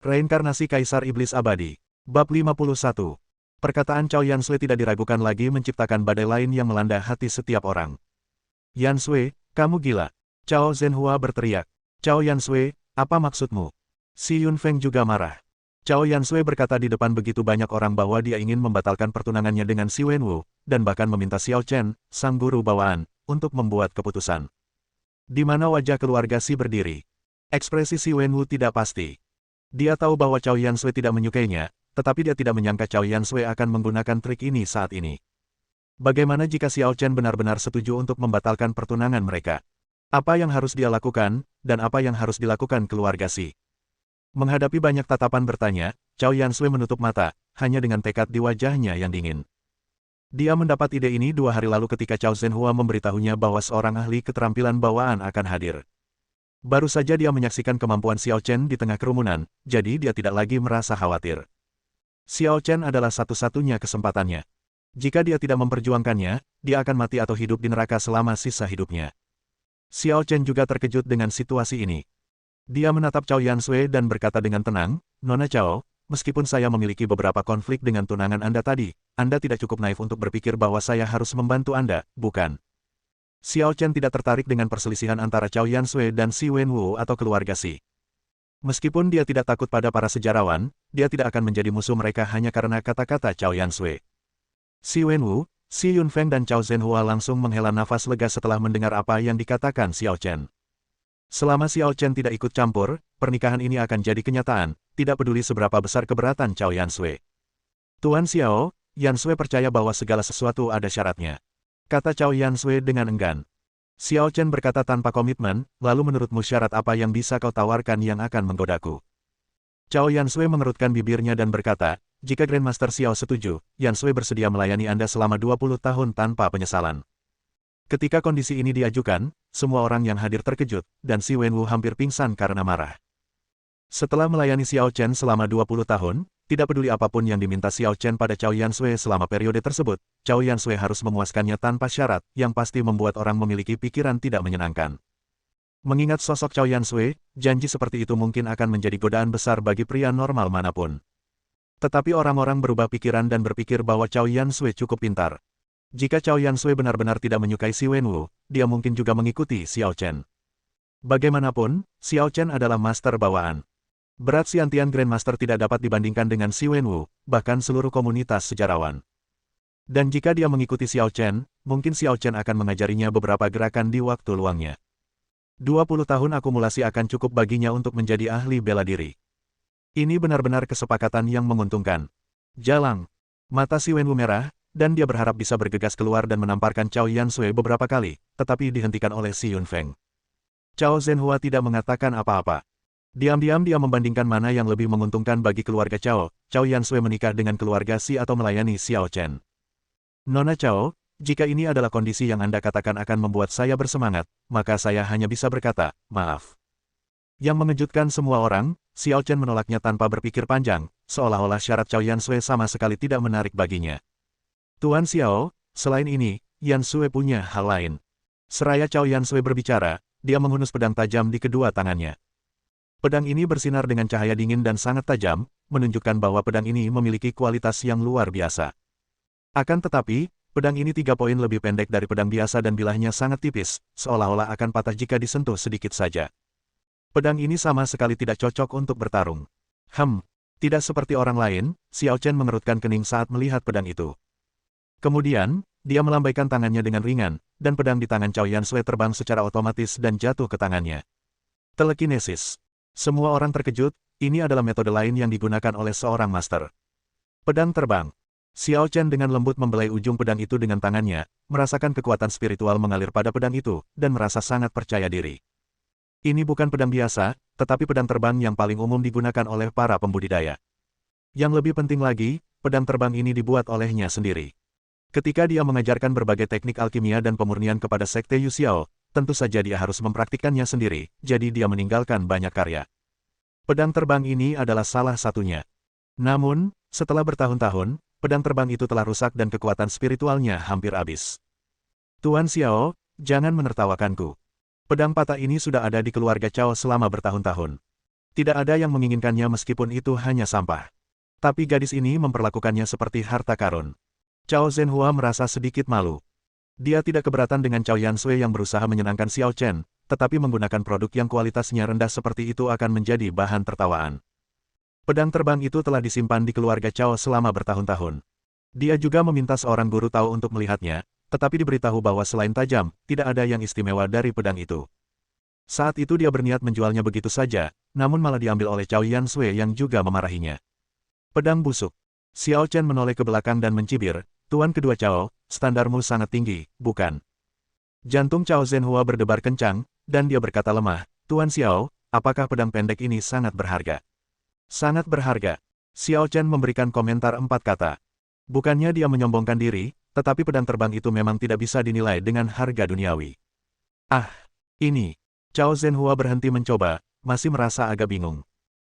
Reinkarnasi Kaisar Iblis Abadi. Bab 51. Perkataan Cao Yansui tidak diragukan lagi menciptakan badai lain yang melanda hati setiap orang. Yansui, kamu gila. Cao Zhenhua berteriak. Cao Yansui, apa maksudmu? Si Yunfeng juga marah. Cao Yansui berkata di depan begitu banyak orang bahwa dia ingin membatalkan pertunangannya dengan Si Wenwu, dan bahkan meminta Xiao Chen, sang guru bawaan, untuk membuat keputusan. Di mana wajah keluarga Si berdiri. Ekspresi Si Wenwu tidak pasti. Dia tahu bahwa Cao Yansui tidak menyukainya, tetapi dia tidak menyangka Cao Yansui akan menggunakan trik ini saat ini. Bagaimana jika Xiao Chen benar-benar setuju untuk membatalkan pertunangan mereka? Apa yang harus dia lakukan, dan apa yang harus dilakukan keluarga Si? Menghadapi banyak tatapan bertanya, Cao Yansui menutup mata, hanya dengan tekad di wajahnya yang dingin. Dia mendapat ide ini 2 hari lalu ketika Cao Zhenhua memberitahunya bahwa seorang ahli keterampilan bawaan akan hadir. Baru saja dia menyaksikan kemampuan Xiao Chen di tengah kerumunan, jadi dia tidak lagi merasa khawatir. Xiao Chen adalah satu-satunya kesempatannya. Jika dia tidak memperjuangkannya, dia akan mati atau hidup di neraka selama sisa hidupnya. Xiao Chen juga terkejut dengan situasi ini. Dia menatap Cao Yansui dan berkata dengan tenang, "Nona Cao, meskipun saya memiliki beberapa konflik dengan tunangan Anda tadi, Anda tidak cukup naif untuk berpikir bahwa saya harus membantu Anda, bukan?" Xiao Chen tidak tertarik dengan perselisihan antara Cao Yansui dan Si Wenwu atau keluarga Si. Meskipun dia tidak takut pada para sejarawan, dia tidak akan menjadi musuh mereka hanya karena kata-kata Cao Yansui. Si Wenwu, Si Yunfeng dan Cao Zhenhua langsung menghela nafas lega setelah mendengar apa yang dikatakan Xiao Chen. Selama Xiao Chen tidak ikut campur, pernikahan ini akan jadi kenyataan, tidak peduli seberapa besar keberatan Cao Yansui. "Tuan Xiao, Yansui percaya bahwa segala sesuatu ada syaratnya," kata Cao Yansui dengan enggan. Xiao Chen berkata tanpa komitmen, "Lalu menurutmu syarat apa yang bisa kau tawarkan yang akan menggodaku?" Cao Yansui mengerutkan bibirnya dan berkata, "Jika Grandmaster Xiao setuju, Yansui bersedia melayani Anda selama 20 tahun tanpa penyesalan." Ketika kondisi ini diajukan, semua orang yang hadir terkejut, dan Si Wenwu hampir pingsan karena marah. Setelah melayani Xiao Chen selama 20 tahun, tidak peduli apapun yang diminta Xiao Chen pada Cao Yansui selama periode tersebut, Cao Yansui harus memuaskannya tanpa syarat, yang pasti membuat orang memiliki pikiran tidak menyenangkan. Mengingat sosok Cao Yansui, janji seperti itu mungkin akan menjadi godaan besar bagi pria normal manapun. Tetapi orang-orang berubah pikiran dan berpikir bahwa Cao Yansui cukup pintar. Jika Cao Yansui benar-benar tidak menyukai Si Wenwu, dia mungkin juga mengikuti Xiao Chen. Bagaimanapun, Xiao Chen adalah master bawaan. Berat Xiantian Grandmaster tidak dapat dibandingkan dengan Si Wenwu, bahkan seluruh komunitas sejarawan. Dan jika dia mengikuti Xiao Chen, mungkin Xiao Chen akan mengajarinya beberapa gerakan di waktu luangnya. 20 tahun akumulasi akan cukup baginya untuk menjadi ahli bela diri. Ini benar-benar kesepakatan yang menguntungkan. Jalang. Mata Si Wenwu merah, dan dia berharap bisa bergegas keluar dan menamparkan Cao Yansui beberapa kali, tetapi dihentikan oleh Si Yunfeng. Cao Zhenhua tidak mengatakan apa-apa. Diam-diam dia membandingkan mana yang lebih menguntungkan bagi keluarga Cao Yansui menikah dengan keluarga Si atau melayani Xiao Chen. "Nona Cao, jika ini adalah kondisi yang Anda katakan akan membuat saya bersemangat, maka saya hanya bisa berkata, maaf." Yang mengejutkan semua orang, Xiao Chen menolaknya tanpa berpikir panjang, seolah-olah syarat Cao Yansui sama sekali tidak menarik baginya. "Tuan Xiao, selain ini, Yansui punya hal lain." Seraya Cao Yansui berbicara, dia menghunus pedang tajam di kedua tangannya. Pedang ini bersinar dengan cahaya dingin dan sangat tajam, menunjukkan bahwa pedang ini memiliki kualitas yang luar biasa. Akan tetapi, pedang ini 3 poin lebih pendek dari pedang biasa dan bilahnya sangat tipis, seolah-olah akan patah jika disentuh sedikit saja. Pedang ini sama sekali tidak cocok untuk bertarung. Tidak seperti orang lain, Xiao Chen mengerutkan kening saat melihat pedang itu. Kemudian, dia melambaikan tangannya dengan ringan, dan pedang di tangan Cao Yansui terbang secara otomatis dan jatuh ke tangannya. Telekinesis. Semua orang terkejut, ini adalah metode lain yang digunakan oleh seorang master. Pedang terbang. Xiao Chen dengan lembut membelai ujung pedang itu dengan tangannya, merasakan kekuatan spiritual mengalir pada pedang itu, dan merasa sangat percaya diri. Ini bukan pedang biasa, tetapi pedang terbang yang paling umum digunakan oleh para pembudidaya. Yang lebih penting lagi, pedang terbang ini dibuat olehnya sendiri. Ketika dia mengajarkan berbagai teknik alkimia dan pemurnian kepada Sekte Yu Xiao, tentu saja dia harus mempraktikkannya sendiri, jadi dia meninggalkan banyak karya. Pedang terbang ini adalah salah satunya. Namun, setelah bertahun-tahun, pedang terbang itu telah rusak dan kekuatan spiritualnya hampir habis. "Tuan Xiao, jangan menertawakanku. Pedang patah ini sudah ada di keluarga Cao selama bertahun-tahun. Tidak ada yang menginginkannya meskipun itu hanya sampah. Tapi gadis ini memperlakukannya seperti harta karun. Cao Zhenhua merasa sedikit malu. Dia tidak keberatan dengan Cao Yansui yang berusaha menyenangkan Xiao Chen, tetapi menggunakan produk yang kualitasnya rendah seperti itu akan menjadi bahan tertawaan. Pedang terbang itu telah disimpan di keluarga Cao selama bertahun-tahun. Dia juga meminta seorang guru tahu untuk melihatnya, tetapi diberitahu bahwa selain tajam, tidak ada yang istimewa dari pedang itu. Saat itu dia berniat menjualnya begitu saja, namun malah diambil oleh Cao Yansui yang juga memarahinya. Pedang busuk. Xiao Chen menoleh ke belakang dan mencibir, "Tuan kedua Cao, standarmu sangat tinggi, bukan?" Jantung Cao Zhenhua berdebar kencang, dan dia berkata lemah, "Tuan Xiao, apakah pedang pendek ini sangat berharga?" "Sangat berharga." Xiao Chen memberikan komentar 4 kata. Bukannya dia menyombongkan diri, tetapi pedang terbang itu memang tidak bisa dinilai dengan harga duniawi. "Ah, ini." Cao Zhenhua berhenti mencoba, masih merasa agak bingung.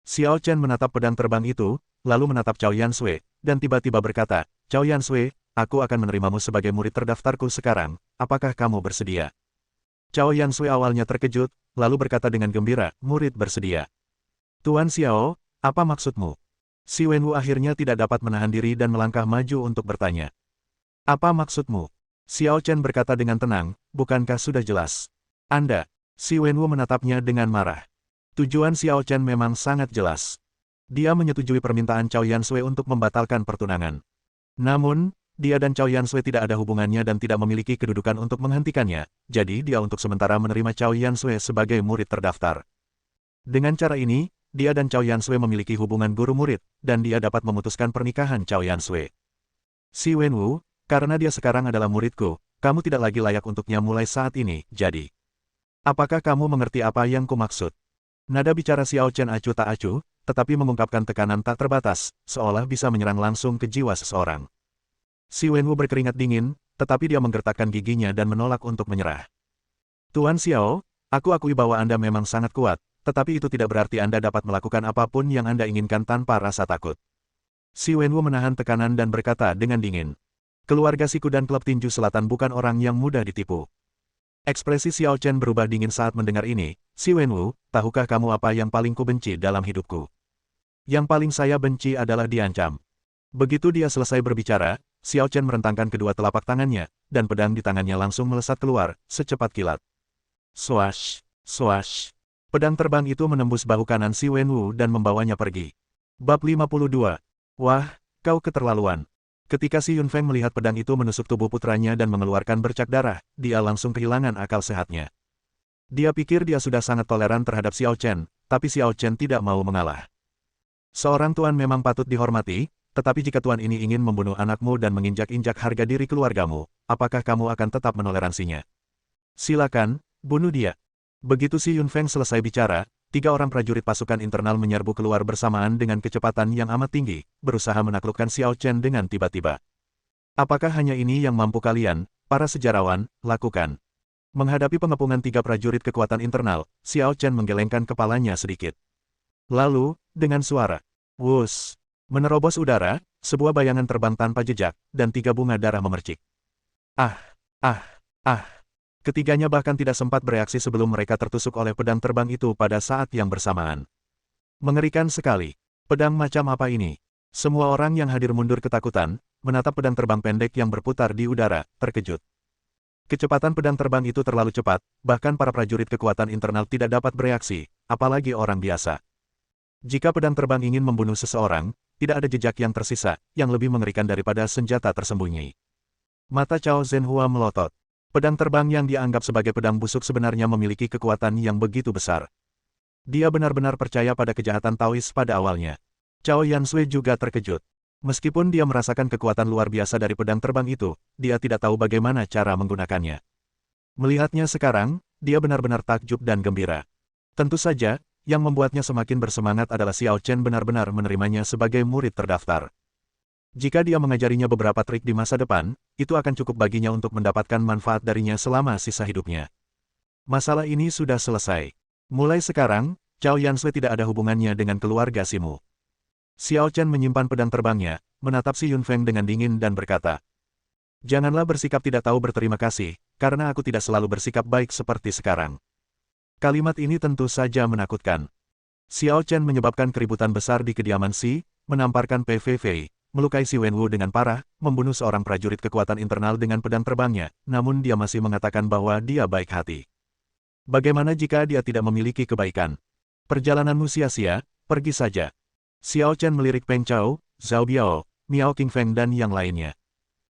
Xiao Chen menatap pedang terbang itu, lalu menatap Cao Yansui, dan tiba-tiba berkata, "Cao Yansui, aku akan menerimamu sebagai murid terdaftarku sekarang, apakah kamu bersedia?" Cao Yansui awalnya terkejut, lalu berkata dengan gembira, "Murid bersedia." "Tuan Xiao, apa maksudmu?" Si Wenwu akhirnya tidak dapat menahan diri dan melangkah maju untuk bertanya. "Apa maksudmu?" Xiao Chen berkata dengan tenang, "Bukankah sudah jelas?" "Anda." Si Wenwu menatapnya dengan marah. Tujuan Xiao Chen memang sangat jelas. Dia menyetujui permintaan Cao Yansui untuk membatalkan pertunangan. Namun, dia dan Cao Yansui tidak ada hubungannya dan tidak memiliki kedudukan untuk menghentikannya, jadi dia untuk sementara menerima Cao Yansui sebagai murid terdaftar. Dengan cara ini, dia dan Cao Yansui memiliki hubungan guru-murid, dan dia dapat memutuskan pernikahan Cao Yansui. "Si Wenwu, karena dia sekarang adalah muridku, kamu tidak lagi layak untuknya mulai saat ini, jadi. Apakah kamu mengerti apa yang kumaksud?" Nada bicara Xiao Chen acuh tak acuh, tetapi mengungkapkan tekanan tak terbatas, seolah bisa menyerang langsung ke jiwa seseorang. Si Wenwu berkeringat dingin, tetapi dia menggertakkan giginya dan menolak untuk menyerah. "Tuan Xiao, aku akui bahwa Anda memang sangat kuat, tetapi itu tidak berarti Anda dapat melakukan apapun yang Anda inginkan tanpa rasa takut." Si Wenwu menahan tekanan dan berkata dengan dingin. Keluarga Siku dan klub tinju selatan bukan orang yang mudah ditipu. Ekspresi Xiao Chen berubah dingin saat mendengar ini. "Si Wenwu, tahukah kamu apa yang paling kubenci dalam hidupku?" "Yang paling saya benci adalah diancam." Begitu dia selesai berbicara, Xiao Chen merentangkan kedua telapak tangannya, dan pedang di tangannya langsung melesat keluar, secepat kilat. Swash, swash. Pedang terbang itu menembus bahu kanan si Wenwu dan membawanya pergi. Bab 52. Wah, kau keterlaluan. Ketika si Yunfeng melihat pedang itu menusuk tubuh putranya dan mengeluarkan bercak darah, dia langsung kehilangan akal sehatnya. Dia pikir dia sudah sangat toleran terhadap Xiao Chen, tapi Xiao Chen tidak mau mengalah. "Seorang tuan memang patut dihormati, tetapi jika tuan ini ingin membunuh anakmu dan menginjak-injak harga diri keluargamu, apakah kamu akan tetap menoleransinya? Silakan, bunuh dia." Begitu si Yunfeng selesai bicara, 3 orang prajurit pasukan internal menyerbu keluar bersamaan dengan kecepatan yang amat tinggi, berusaha menaklukkan Xiao Chen dengan tiba-tiba. "Apakah hanya ini yang mampu kalian, para sejarawan, lakukan?" Menghadapi pengepungan 3 prajurit kekuatan internal, Xiao Chen menggelengkan kepalanya sedikit. Lalu, dengan suara "wus", menerobos udara, sebuah bayangan terbang tanpa jejak, dan 3 bunga darah memercik. Ah! Ah! Ah! Ketiganya bahkan tidak sempat bereaksi sebelum mereka tertusuk oleh pedang terbang itu pada saat yang bersamaan. Mengerikan sekali. Pedang macam apa ini? Semua orang yang hadir mundur ketakutan, menatap pedang terbang pendek yang berputar di udara, terkejut. Kecepatan pedang terbang itu terlalu cepat, bahkan para prajurit kekuatan internal tidak dapat bereaksi, apalagi orang biasa. Jika pedang terbang ingin membunuh seseorang, tidak ada jejak yang tersisa, yang lebih mengerikan daripada senjata tersembunyi. Mata Cao Zhenhua melotot. Pedang terbang yang dianggap sebagai pedang busuk sebenarnya memiliki kekuatan yang begitu besar. Dia benar-benar percaya pada kejahatan Taois pada awalnya. Cao Yansui juga terkejut. Meskipun dia merasakan kekuatan luar biasa dari pedang terbang itu, dia tidak tahu bagaimana cara menggunakannya. Melihatnya sekarang, dia benar-benar takjub dan gembira. Tentu saja, yang membuatnya semakin bersemangat adalah Xiao Chen benar-benar menerimanya sebagai murid terdaftar. Jika dia mengajarinya beberapa trik di masa depan, itu akan cukup baginya untuk mendapatkan manfaat darinya selama sisa hidupnya. Masalah ini sudah selesai. Mulai sekarang, Cao Yansui tidak ada hubungannya dengan keluarga Simu. Xiao Chen menyimpan pedang terbangnya, menatap si Yunfeng dengan dingin dan berkata, "Janganlah bersikap tidak tahu berterima kasih, karena aku tidak selalu bersikap baik seperti sekarang." Kalimat ini tentu saja menakutkan. Xiao Chen menyebabkan keributan besar di kediaman Si, menamparkan PVV, melukai Si Wenwu dengan parah, membunuh seorang prajurit kekuatan internal dengan pedang terbangnya, namun dia masih mengatakan bahwa dia baik hati. Bagaimana jika dia tidak memiliki kebaikan? Perjalananmu sia-sia, pergi saja. Xiao Chen melirik Peng Chao, Zhao Biao, Miao Qingfeng dan yang lainnya.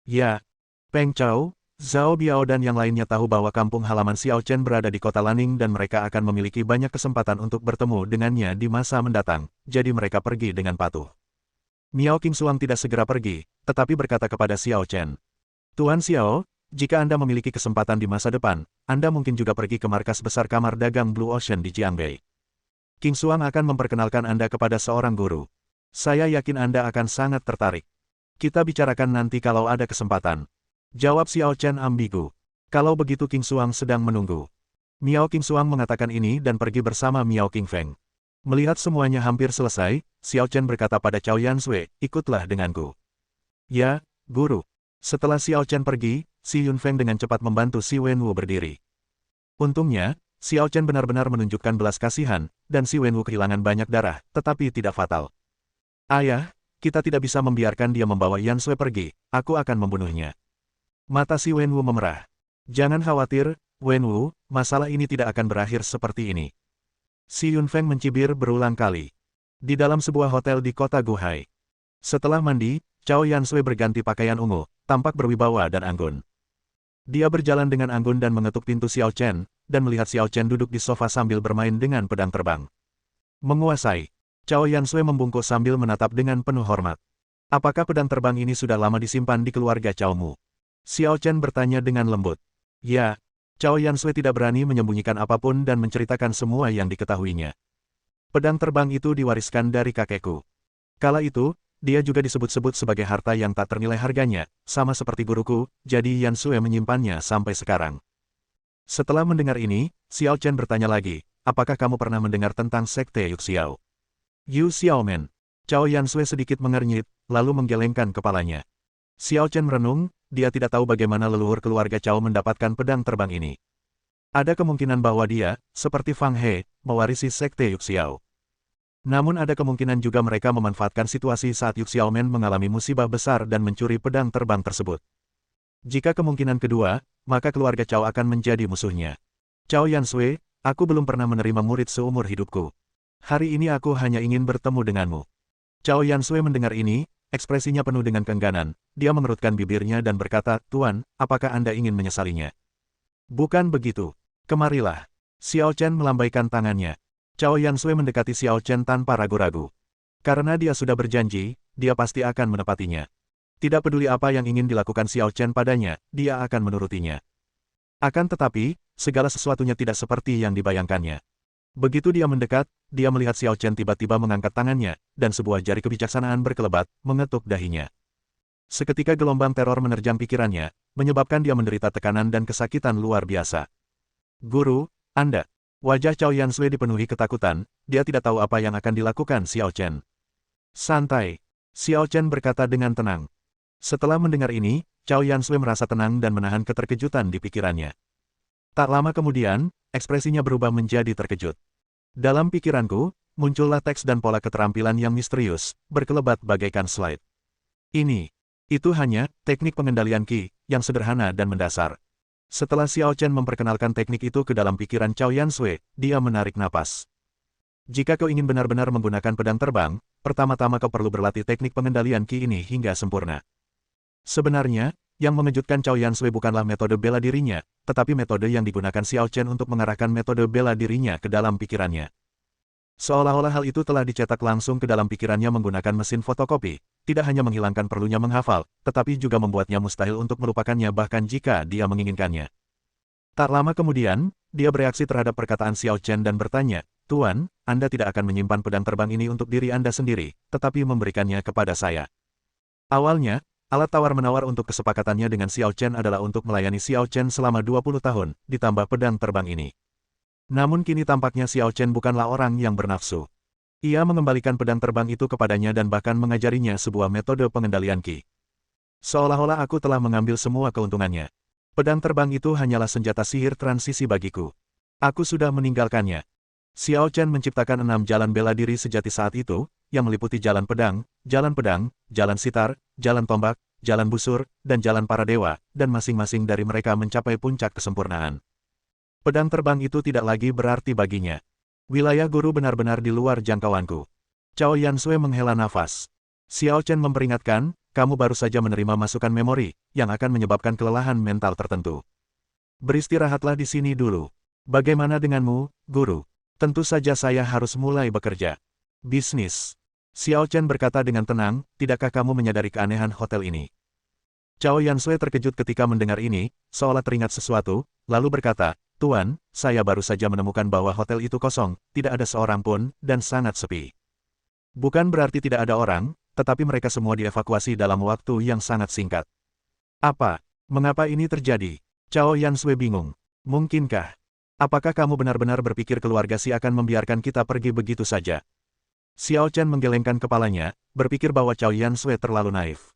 Ya, Peng Chao, Zhao Biao dan yang lainnya tahu bahwa kampung halaman Xiao Chen berada di kota Lanning dan mereka akan memiliki banyak kesempatan untuk bertemu dengannya di masa mendatang, jadi mereka pergi dengan patuh. Miao Qingsuang tidak segera pergi, tetapi berkata kepada Xiao Chen. Tuan Xiao, jika Anda memiliki kesempatan di masa depan, Anda mungkin juga pergi ke markas besar kamar dagang Blue Ocean di Jiangbei. Qingsuang akan memperkenalkan Anda kepada seorang guru. Saya yakin Anda akan sangat tertarik. Kita bicarakan nanti kalau ada kesempatan. Jawab Xiao Chen ambigu. Kalau begitu Qingsuang sedang menunggu. Miao Qingsuang mengatakan ini dan pergi bersama Miao Qingfeng. Melihat semuanya hampir selesai, Xiao Chen berkata pada Cao Yansui, ikutlah denganku. Ya, guru. Setelah Xiao Chen pergi, Si Yunfeng dengan cepat membantu Si Wenwu berdiri. Untungnya, Xiao Chen benar-benar menunjukkan belas kasihan, dan Si Wenwu kehilangan banyak darah, tetapi tidak fatal. Ayah, kita tidak bisa membiarkan dia membawa Yansui pergi, aku akan membunuhnya. Mata Si Wenwu memerah. Jangan khawatir, Wenwu, masalah ini tidak akan berakhir seperti ini. Si Yunfeng mencibir berulang kali. Di dalam sebuah hotel di kota Guhai. Setelah mandi, Cao Yansui berganti pakaian ungu, tampak berwibawa dan anggun. Dia berjalan dengan anggun dan mengetuk pintu Xiao Chen, dan melihat Xiao Chen duduk di sofa sambil bermain dengan pedang terbang. Menguasai. Cao Yansui membungkuk sambil menatap dengan penuh hormat. Apakah pedang terbang ini sudah lama disimpan di keluarga Cao Mu? Xiao Chen bertanya dengan lembut. Ya, Cao Yansui tidak berani menyembunyikan apapun dan menceritakan semua yang diketahuinya. Pedang terbang itu diwariskan dari kakekku. Kala itu, dia juga disebut-sebut sebagai harta yang tak ternilai harganya, sama seperti guruku, jadi Yansui menyimpannya sampai sekarang. Setelah mendengar ini, Xiao Chen bertanya lagi, apakah kamu pernah mendengar tentang Sekte Yu Xiao? Yu Xiaomen. Cao Yansui sedikit mengernyit, lalu menggelengkan kepalanya. Xiao Chen merenung, dia tidak tahu bagaimana leluhur keluarga Cao mendapatkan pedang terbang ini. Ada kemungkinan bahwa dia, seperti Fang He, mewarisi Sekte Yu Xiao. Namun ada kemungkinan juga mereka memanfaatkan situasi saat Yu Xiaomen mengalami musibah besar dan mencuri pedang terbang tersebut. Jika kemungkinan kedua, maka keluarga Cao akan menjadi musuhnya. Cao Yansui, aku belum pernah menerima murid seumur hidupku. Hari ini aku hanya ingin bertemu denganmu. Cao Yansui mendengar ini, ekspresinya penuh dengan keengganan. Dia mengerutkan bibirnya dan berkata, Tuan, apakah Anda ingin menyesalinya? Bukan begitu. Kemarilah. Xiao Chen melambaikan tangannya. Cao Yansui mendekati Xiao Chen tanpa ragu-ragu. Karena dia sudah berjanji, dia pasti akan menepatinya. Tidak peduli apa yang ingin dilakukan Xiao Chen padanya, dia akan menurutinya. Akan tetapi, segala sesuatunya tidak seperti yang dibayangkannya. Begitu dia mendekat, dia melihat Xiao Chen tiba-tiba mengangkat tangannya, dan sebuah jari kebijaksanaan berkelebat, mengetuk dahinya. Seketika gelombang teror menerjang pikirannya, menyebabkan dia menderita tekanan dan kesakitan luar biasa. Guru, Anda. Wajah Cao Yansui dipenuhi ketakutan, dia tidak tahu apa yang akan dilakukan Xiao Chen. Santai. Xiao Chen berkata dengan tenang. Setelah mendengar ini, Cao Yansui merasa tenang dan menahan keterkejutan di pikirannya. Tak lama kemudian, ekspresinya berubah menjadi terkejut. Dalam pikiranku, muncullah teks dan pola keterampilan yang misterius, berkelebat bagaikan slide. Itu hanya teknik pengendalian Qi, yang sederhana dan mendasar. Setelah Xiao Chen memperkenalkan teknik itu ke dalam pikiran Cao Yansui, dia menarik napas. Jika kau ingin benar-benar menggunakan pedang terbang, pertama-tama kau perlu berlatih teknik pengendalian Qi ini hingga sempurna. Sebenarnya, yang mengejutkan Cao Yansui bukanlah metode bela dirinya, tetapi metode yang digunakan Xiao Chen untuk mengarahkan metode bela dirinya ke dalam pikirannya. Seolah-olah hal itu telah dicetak langsung ke dalam pikirannya menggunakan mesin fotokopi, tidak hanya menghilangkan perlunya menghafal, tetapi juga membuatnya mustahil untuk melupakannya bahkan jika dia menginginkannya. Tak lama kemudian, dia bereaksi terhadap perkataan Xiao Chen dan bertanya, Tuan, Anda tidak akan menyimpan pedang terbang ini untuk diri Anda sendiri, tetapi memberikannya kepada saya. Awalnya, alat tawar-menawar untuk kesepakatannya dengan Xiao Chen adalah untuk melayani Xiao Chen selama 20 tahun, ditambah pedang terbang ini. Namun kini tampaknya Xiao Chen bukanlah orang yang bernafsu. Ia mengembalikan pedang terbang itu kepadanya dan bahkan mengajarinya sebuah metode pengendalian Qi. Seolah-olah aku telah mengambil semua keuntungannya. Pedang terbang itu hanyalah senjata sihir transisi bagiku. Aku sudah meninggalkannya. Xiao Chen menciptakan 6 jalan bela diri sejati saat itu, yang meliputi jalan pedang, jalan sitar, jalan tombak, jalan busur, dan jalan para dewa, dan masing-masing dari mereka mencapai puncak kesempurnaan. Pedang terbang itu tidak lagi berarti baginya. Wilayah guru benar-benar di luar jangkauanku. Cao Yansui menghela nafas. Xiao Chen memperingatkan, kamu baru saja menerima masukan memori, yang akan menyebabkan kelelahan mental tertentu. Beristirahatlah di sini dulu. Bagaimana denganmu, guru? Tentu saja saya harus mulai bekerja. Bisnis. Xiao Chen berkata dengan tenang, tidakkah kamu menyadari keanehan hotel ini? Cao Yansui terkejut ketika mendengar ini, seolah teringat sesuatu, lalu berkata, Tuan, saya baru saja menemukan bahwa hotel itu kosong, tidak ada seorang pun, dan sangat sepi. Bukan berarti tidak ada orang, tetapi mereka semua dievakuasi dalam waktu yang sangat singkat. Apa? Mengapa ini terjadi? Cao Yansui bingung. Mungkinkah? Apakah kamu benar-benar berpikir keluarga Si akan membiarkan kita pergi begitu saja? Xiao Chen menggelengkan kepalanya, berpikir bahwa Cao Yansui terlalu naif.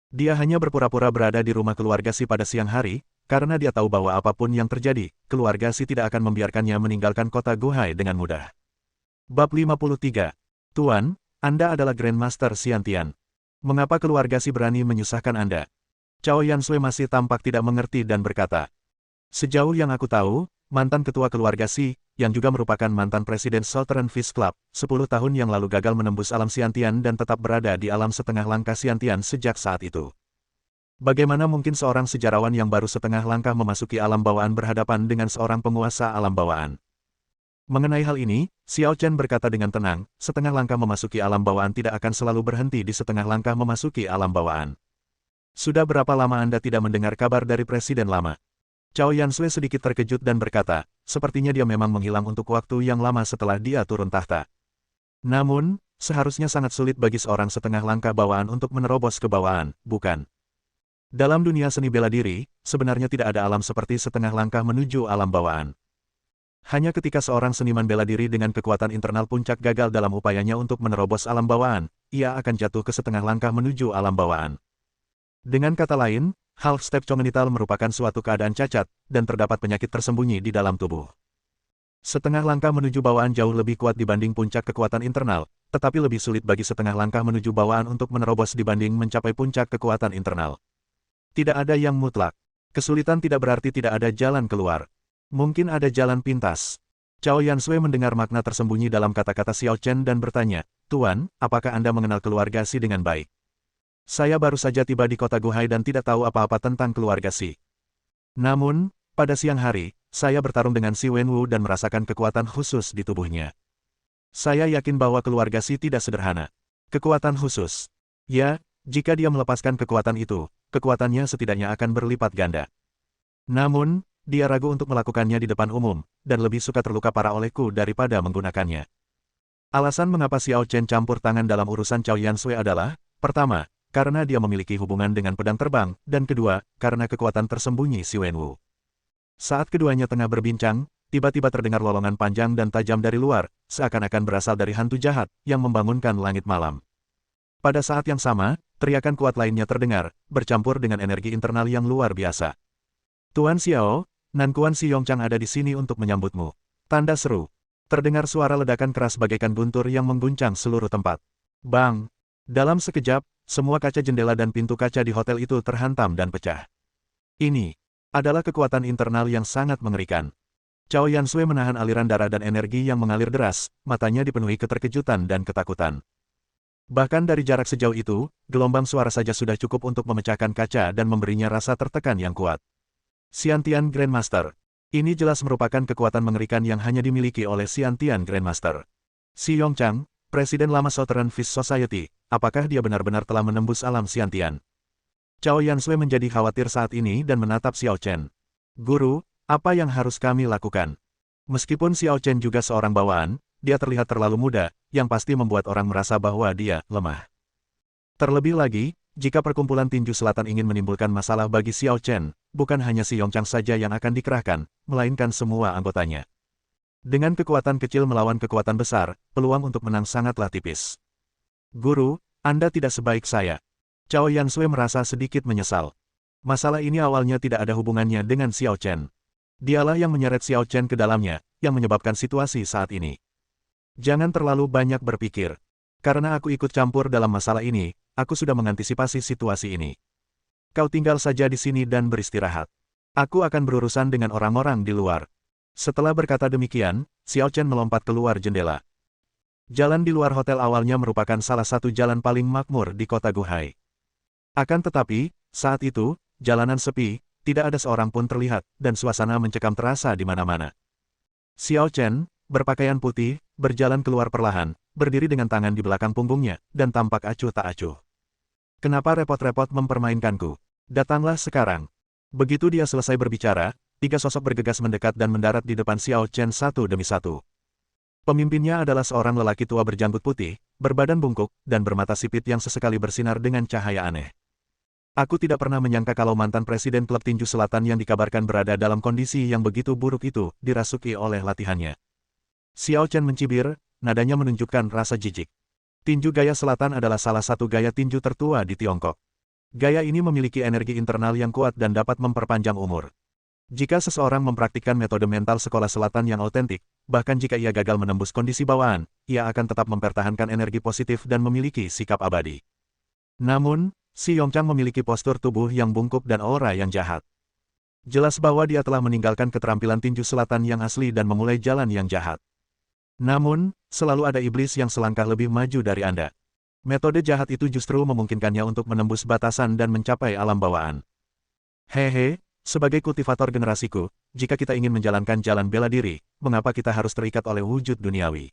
Dia hanya berpura-pura berada di rumah keluarga Si pada siang hari, karena dia tahu bahwa apapun yang terjadi, keluarga Si tidak akan membiarkannya meninggalkan kota Guhai dengan mudah. Bab 53. Tuan, Anda adalah Grandmaster Xiantian. Mengapa keluarga Si berani menyusahkan Anda? Cao Yansui masih tampak tidak mengerti dan berkata, sejauh yang aku tahu, mantan ketua keluarga Si, yang juga merupakan mantan presiden Southern Fish Club, 10 tahun yang lalu gagal menembus alam Xiantian dan tetap berada di alam setengah langkah Xiantian sejak saat itu. Bagaimana mungkin seorang sejarawan yang baru setengah langkah memasuki alam bawaan berhadapan dengan seorang penguasa alam bawaan? Mengenai hal ini, Xiao Chen berkata dengan tenang, setengah langkah memasuki alam bawaan tidak akan selalu berhenti di setengah langkah memasuki alam bawaan. Sudah berapa lama Anda tidak mendengar kabar dari presiden lama? Cao Yansui sedikit terkejut dan berkata, sepertinya dia memang menghilang untuk waktu yang lama setelah dia turun tahta. Namun, seharusnya sangat sulit bagi seorang setengah langkah bawaan untuk menerobos ke bawaan, bukan? Dalam dunia seni bela diri, sebenarnya tidak ada alam seperti setengah langkah menuju alam bawaan. Hanya ketika seorang seniman bela diri dengan kekuatan internal puncak gagal dalam upayanya untuk menerobos alam bawaan, ia akan jatuh ke setengah langkah menuju alam bawaan. Dengan kata lain, half step congenital merupakan suatu keadaan cacat, dan terdapat penyakit tersembunyi di dalam tubuh. Setengah langkah menuju bawaan jauh lebih kuat dibanding puncak kekuatan internal, tetapi lebih sulit bagi setengah langkah menuju bawaan untuk menerobos dibanding mencapai puncak kekuatan internal. Tidak ada yang mutlak. Kesulitan tidak berarti tidak ada jalan keluar. Mungkin ada jalan pintas. Cao Yansui mendengar makna tersembunyi dalam kata-kata Xiao Chen dan bertanya, Tuan, apakah Anda mengenal keluarga Si dengan baik? Saya baru saja tiba di kota Guhai dan tidak tahu apa-apa tentang keluarga Si. Namun, pada siang hari, saya bertarung dengan Si Wenwu dan merasakan kekuatan khusus di tubuhnya. Saya yakin bahwa keluarga Si tidak sederhana. Kekuatan khusus. Ya, jika dia melepaskan kekuatan itu, kekuatannya setidaknya akan berlipat ganda. Namun, dia ragu untuk melakukannya di depan umum, dan lebih suka terluka parah olehku daripada menggunakannya. Alasan mengapa Xiao Chen campur tangan dalam urusan Cao Yansui adalah, pertama, karena dia memiliki hubungan dengan pedang terbang, dan kedua, karena kekuatan tersembunyi Si Wenwu. Saat keduanya tengah berbincang, tiba-tiba terdengar lolongan panjang dan tajam dari luar, seakan-akan berasal dari hantu jahat, yang membangunkan langit malam. Pada saat yang sama, teriakan kuat lainnya terdengar, bercampur dengan energi internal yang luar biasa. Tuan Xiao, Nankuan Si Yongchang ada di sini untuk menyambutmu. Tanda seru. Terdengar suara ledakan keras bagaikan guntur yang mengguncang seluruh tempat. Bang! Dalam sekejap, semua kaca jendela dan pintu kaca di hotel itu terhantam dan pecah. Ini adalah kekuatan internal yang sangat mengerikan. Cao Yansui menahan aliran darah dan energi yang mengalir deras, matanya dipenuhi keterkejutan dan ketakutan. Bahkan dari jarak sejauh itu, gelombang suara saja sudah cukup untuk memecahkan kaca dan memberinya rasa tertekan yang kuat. Xiantian Grandmaster. Ini jelas merupakan kekuatan mengerikan yang hanya dimiliki oleh Xiantian Grandmaster. Si Yongchang, Presiden lama Southern Fish Society, apakah dia benar-benar telah menembus alam Xiantian? Cao Yansui menjadi khawatir saat ini dan menatap Xiao Chen. Guru, apa yang harus kami lakukan? Meskipun Xiao Chen juga seorang bawaan, dia terlihat terlalu muda, yang pasti membuat orang merasa bahwa dia lemah. Terlebih lagi, jika perkumpulan tinju selatan ingin menimbulkan masalah bagi Xiao Chen, bukan hanya Si Yongchang saja yang akan dikerahkan, melainkan semua anggotanya. Dengan kekuatan kecil melawan kekuatan besar, peluang untuk menang sangatlah tipis. Guru, Anda tidak sebaik saya. Cao Yansui merasa sedikit menyesal. Masalah ini awalnya tidak ada hubungannya dengan Xiao Chen. Dialah yang menyeret Xiao Chen ke dalamnya, yang menyebabkan situasi saat ini. Jangan terlalu banyak berpikir. Karena aku ikut campur dalam masalah ini, aku sudah mengantisipasi situasi ini. Kau tinggal saja di sini dan beristirahat. Aku akan berurusan dengan orang-orang di luar. Setelah berkata demikian, Xiao Chen melompat keluar jendela. Jalan di luar hotel awalnya merupakan salah satu jalan paling makmur di kota Guhai. Akan tetapi, saat itu, jalanan sepi, tidak ada seorang pun terlihat, dan suasana mencekam terasa di mana-mana. Xiao Chen, berpakaian putih, berjalan keluar perlahan, berdiri dengan tangan di belakang punggungnya, dan tampak acuh tak acuh. Kenapa repot-repot mempermainkanku? Datanglah sekarang. Begitu dia selesai berbicara, 3 sosok bergegas mendekat dan mendarat di depan Xiao Chen satu demi satu. Pemimpinnya adalah seorang lelaki tua berjanggut putih, berbadan bungkuk, dan bermata sipit yang sesekali bersinar dengan cahaya aneh. Aku tidak pernah menyangka kalau mantan presiden klub tinju selatan yang dikabarkan berada dalam kondisi yang begitu buruk itu, dirasuki oleh latihannya. Xiao Chen mencibir, nadanya menunjukkan rasa jijik. Tinju gaya selatan adalah salah satu gaya tinju tertua di Tiongkok. Gaya ini memiliki energi internal yang kuat dan dapat memperpanjang umur. Jika seseorang mempraktikkan metode mental sekolah selatan yang autentik, bahkan jika ia gagal menembus kondisi bawaan, ia akan tetap mempertahankan energi positif dan memiliki sikap abadi. Namun, Si Yongchang memiliki postur tubuh yang bungkuk dan aura yang jahat. Jelas bahwa dia telah meninggalkan keterampilan tinju selatan yang asli dan memulai jalan yang jahat. Namun, selalu ada iblis yang selangkah lebih maju dari Anda. Metode jahat itu justru memungkinkannya untuk menembus batasan dan mencapai alam bawaan. Hehe, sebagai kultivator generasiku, jika kita ingin menjalankan jalan bela diri, mengapa kita harus terikat oleh wujud duniawi?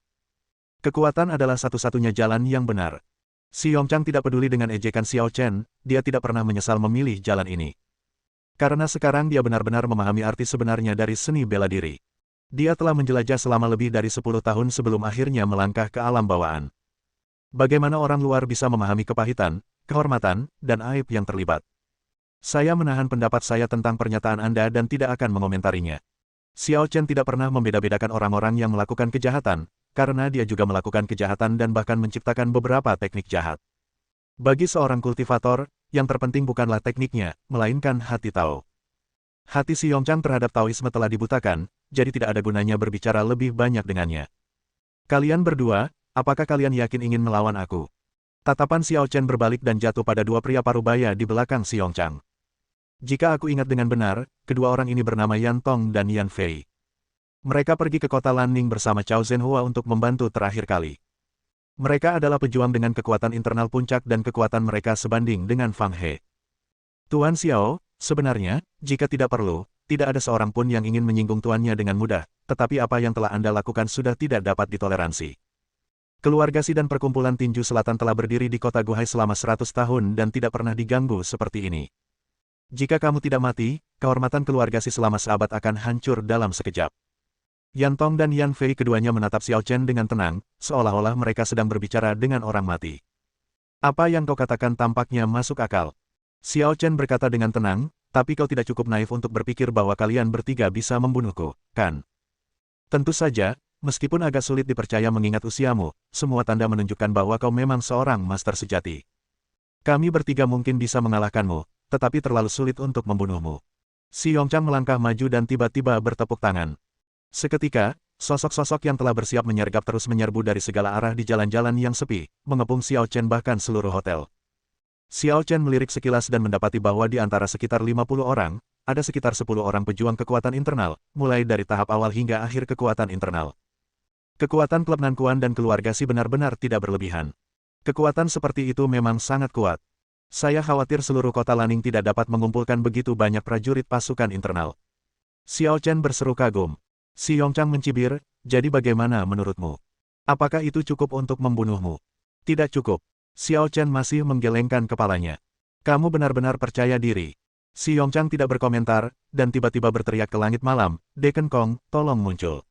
Kekuatan adalah satu-satunya jalan yang benar. Si Yongchang tidak peduli dengan ejekan Xiao Chen, dia tidak pernah menyesal memilih jalan ini. Karena sekarang dia benar-benar memahami arti sebenarnya dari seni bela diri. Dia telah menjelajah selama lebih dari 10 tahun sebelum akhirnya melangkah ke alam bawaan. Bagaimana orang luar bisa memahami kepahitan, kehormatan, dan aib yang terlibat? Saya menahan pendapat saya tentang pernyataan Anda dan tidak akan mengomentarinya. Xiao Chen tidak pernah membeda-bedakan orang-orang yang melakukan kejahatan, karena dia juga melakukan kejahatan dan bahkan menciptakan beberapa teknik jahat. Bagi seorang kultivator, yang terpenting bukanlah tekniknya, melainkan hati Tao. Hati Si Yongchang terhadap Taoisme telah dibutakan, jadi tidak ada gunanya berbicara lebih banyak dengannya. Kalian berdua, apakah kalian yakin ingin melawan aku? Tatapan Xiao Chen berbalik dan jatuh pada dua pria parubaya di belakang Si Yongchang. Jika aku ingat dengan benar, kedua orang ini bernama Yan Tong dan Yan Fei. Mereka pergi ke kota Lanning bersama Chao Zhenhua untuk membantu terakhir kali. Mereka adalah pejuang dengan kekuatan internal puncak dan kekuatan mereka sebanding dengan Fang He. Tuan Xiao, sebenarnya, jika tidak perlu, tidak ada seorang pun yang ingin menyinggung tuannya dengan mudah, tetapi apa yang telah Anda lakukan sudah tidak dapat ditoleransi. Keluarga Si dan perkumpulan tinju selatan telah berdiri di kota Guhai selama 100 tahun dan tidak pernah diganggu seperti ini. Jika kamu tidak mati, kehormatan keluarga Si selama seabad akan hancur dalam sekejap. Yan Tong dan Yan Fei keduanya menatap Xiao Chen dengan tenang, seolah-olah mereka sedang berbicara dengan orang mati. Apa yang kau katakan tampaknya masuk akal. Xiao Chen berkata dengan tenang, tapi kau tidak cukup naif untuk berpikir bahwa kalian bertiga bisa membunuhku, kan? Tentu saja, meskipun agak sulit dipercaya mengingat usiamu, semua tanda menunjukkan bahwa kau memang seorang master sejati. Kami bertiga mungkin bisa mengalahkanmu, tetapi terlalu sulit untuk membunuhmu. Si Yongchang melangkah maju dan tiba-tiba bertepuk tangan. Seketika, sosok-sosok yang telah bersiap menyergap terus menyerbu dari segala arah di jalan-jalan yang sepi, mengepung Xiao Chen bahkan seluruh hotel. Xiao Chen melirik sekilas dan mendapati bahwa di antara sekitar 50 orang, ada sekitar 10 orang pejuang kekuatan internal, mulai dari tahap awal hingga akhir kekuatan internal. Kekuatan klub Nankuan dan keluarga Si benar-benar tidak berlebihan. Kekuatan seperti itu memang sangat kuat. Saya khawatir seluruh kota Lanning tidak dapat mengumpulkan begitu banyak prajurit pasukan internal. Xiao Chen berseru kagum. Si Yongchang mencibir, jadi bagaimana menurutmu? Apakah itu cukup untuk membunuhmu? Tidak cukup. Xiao Chen masih menggelengkan kepalanya. Kamu benar-benar percaya diri. Si Yongchang tidak berkomentar, dan tiba-tiba berteriak ke langit malam, Deken Kong, tolong muncul.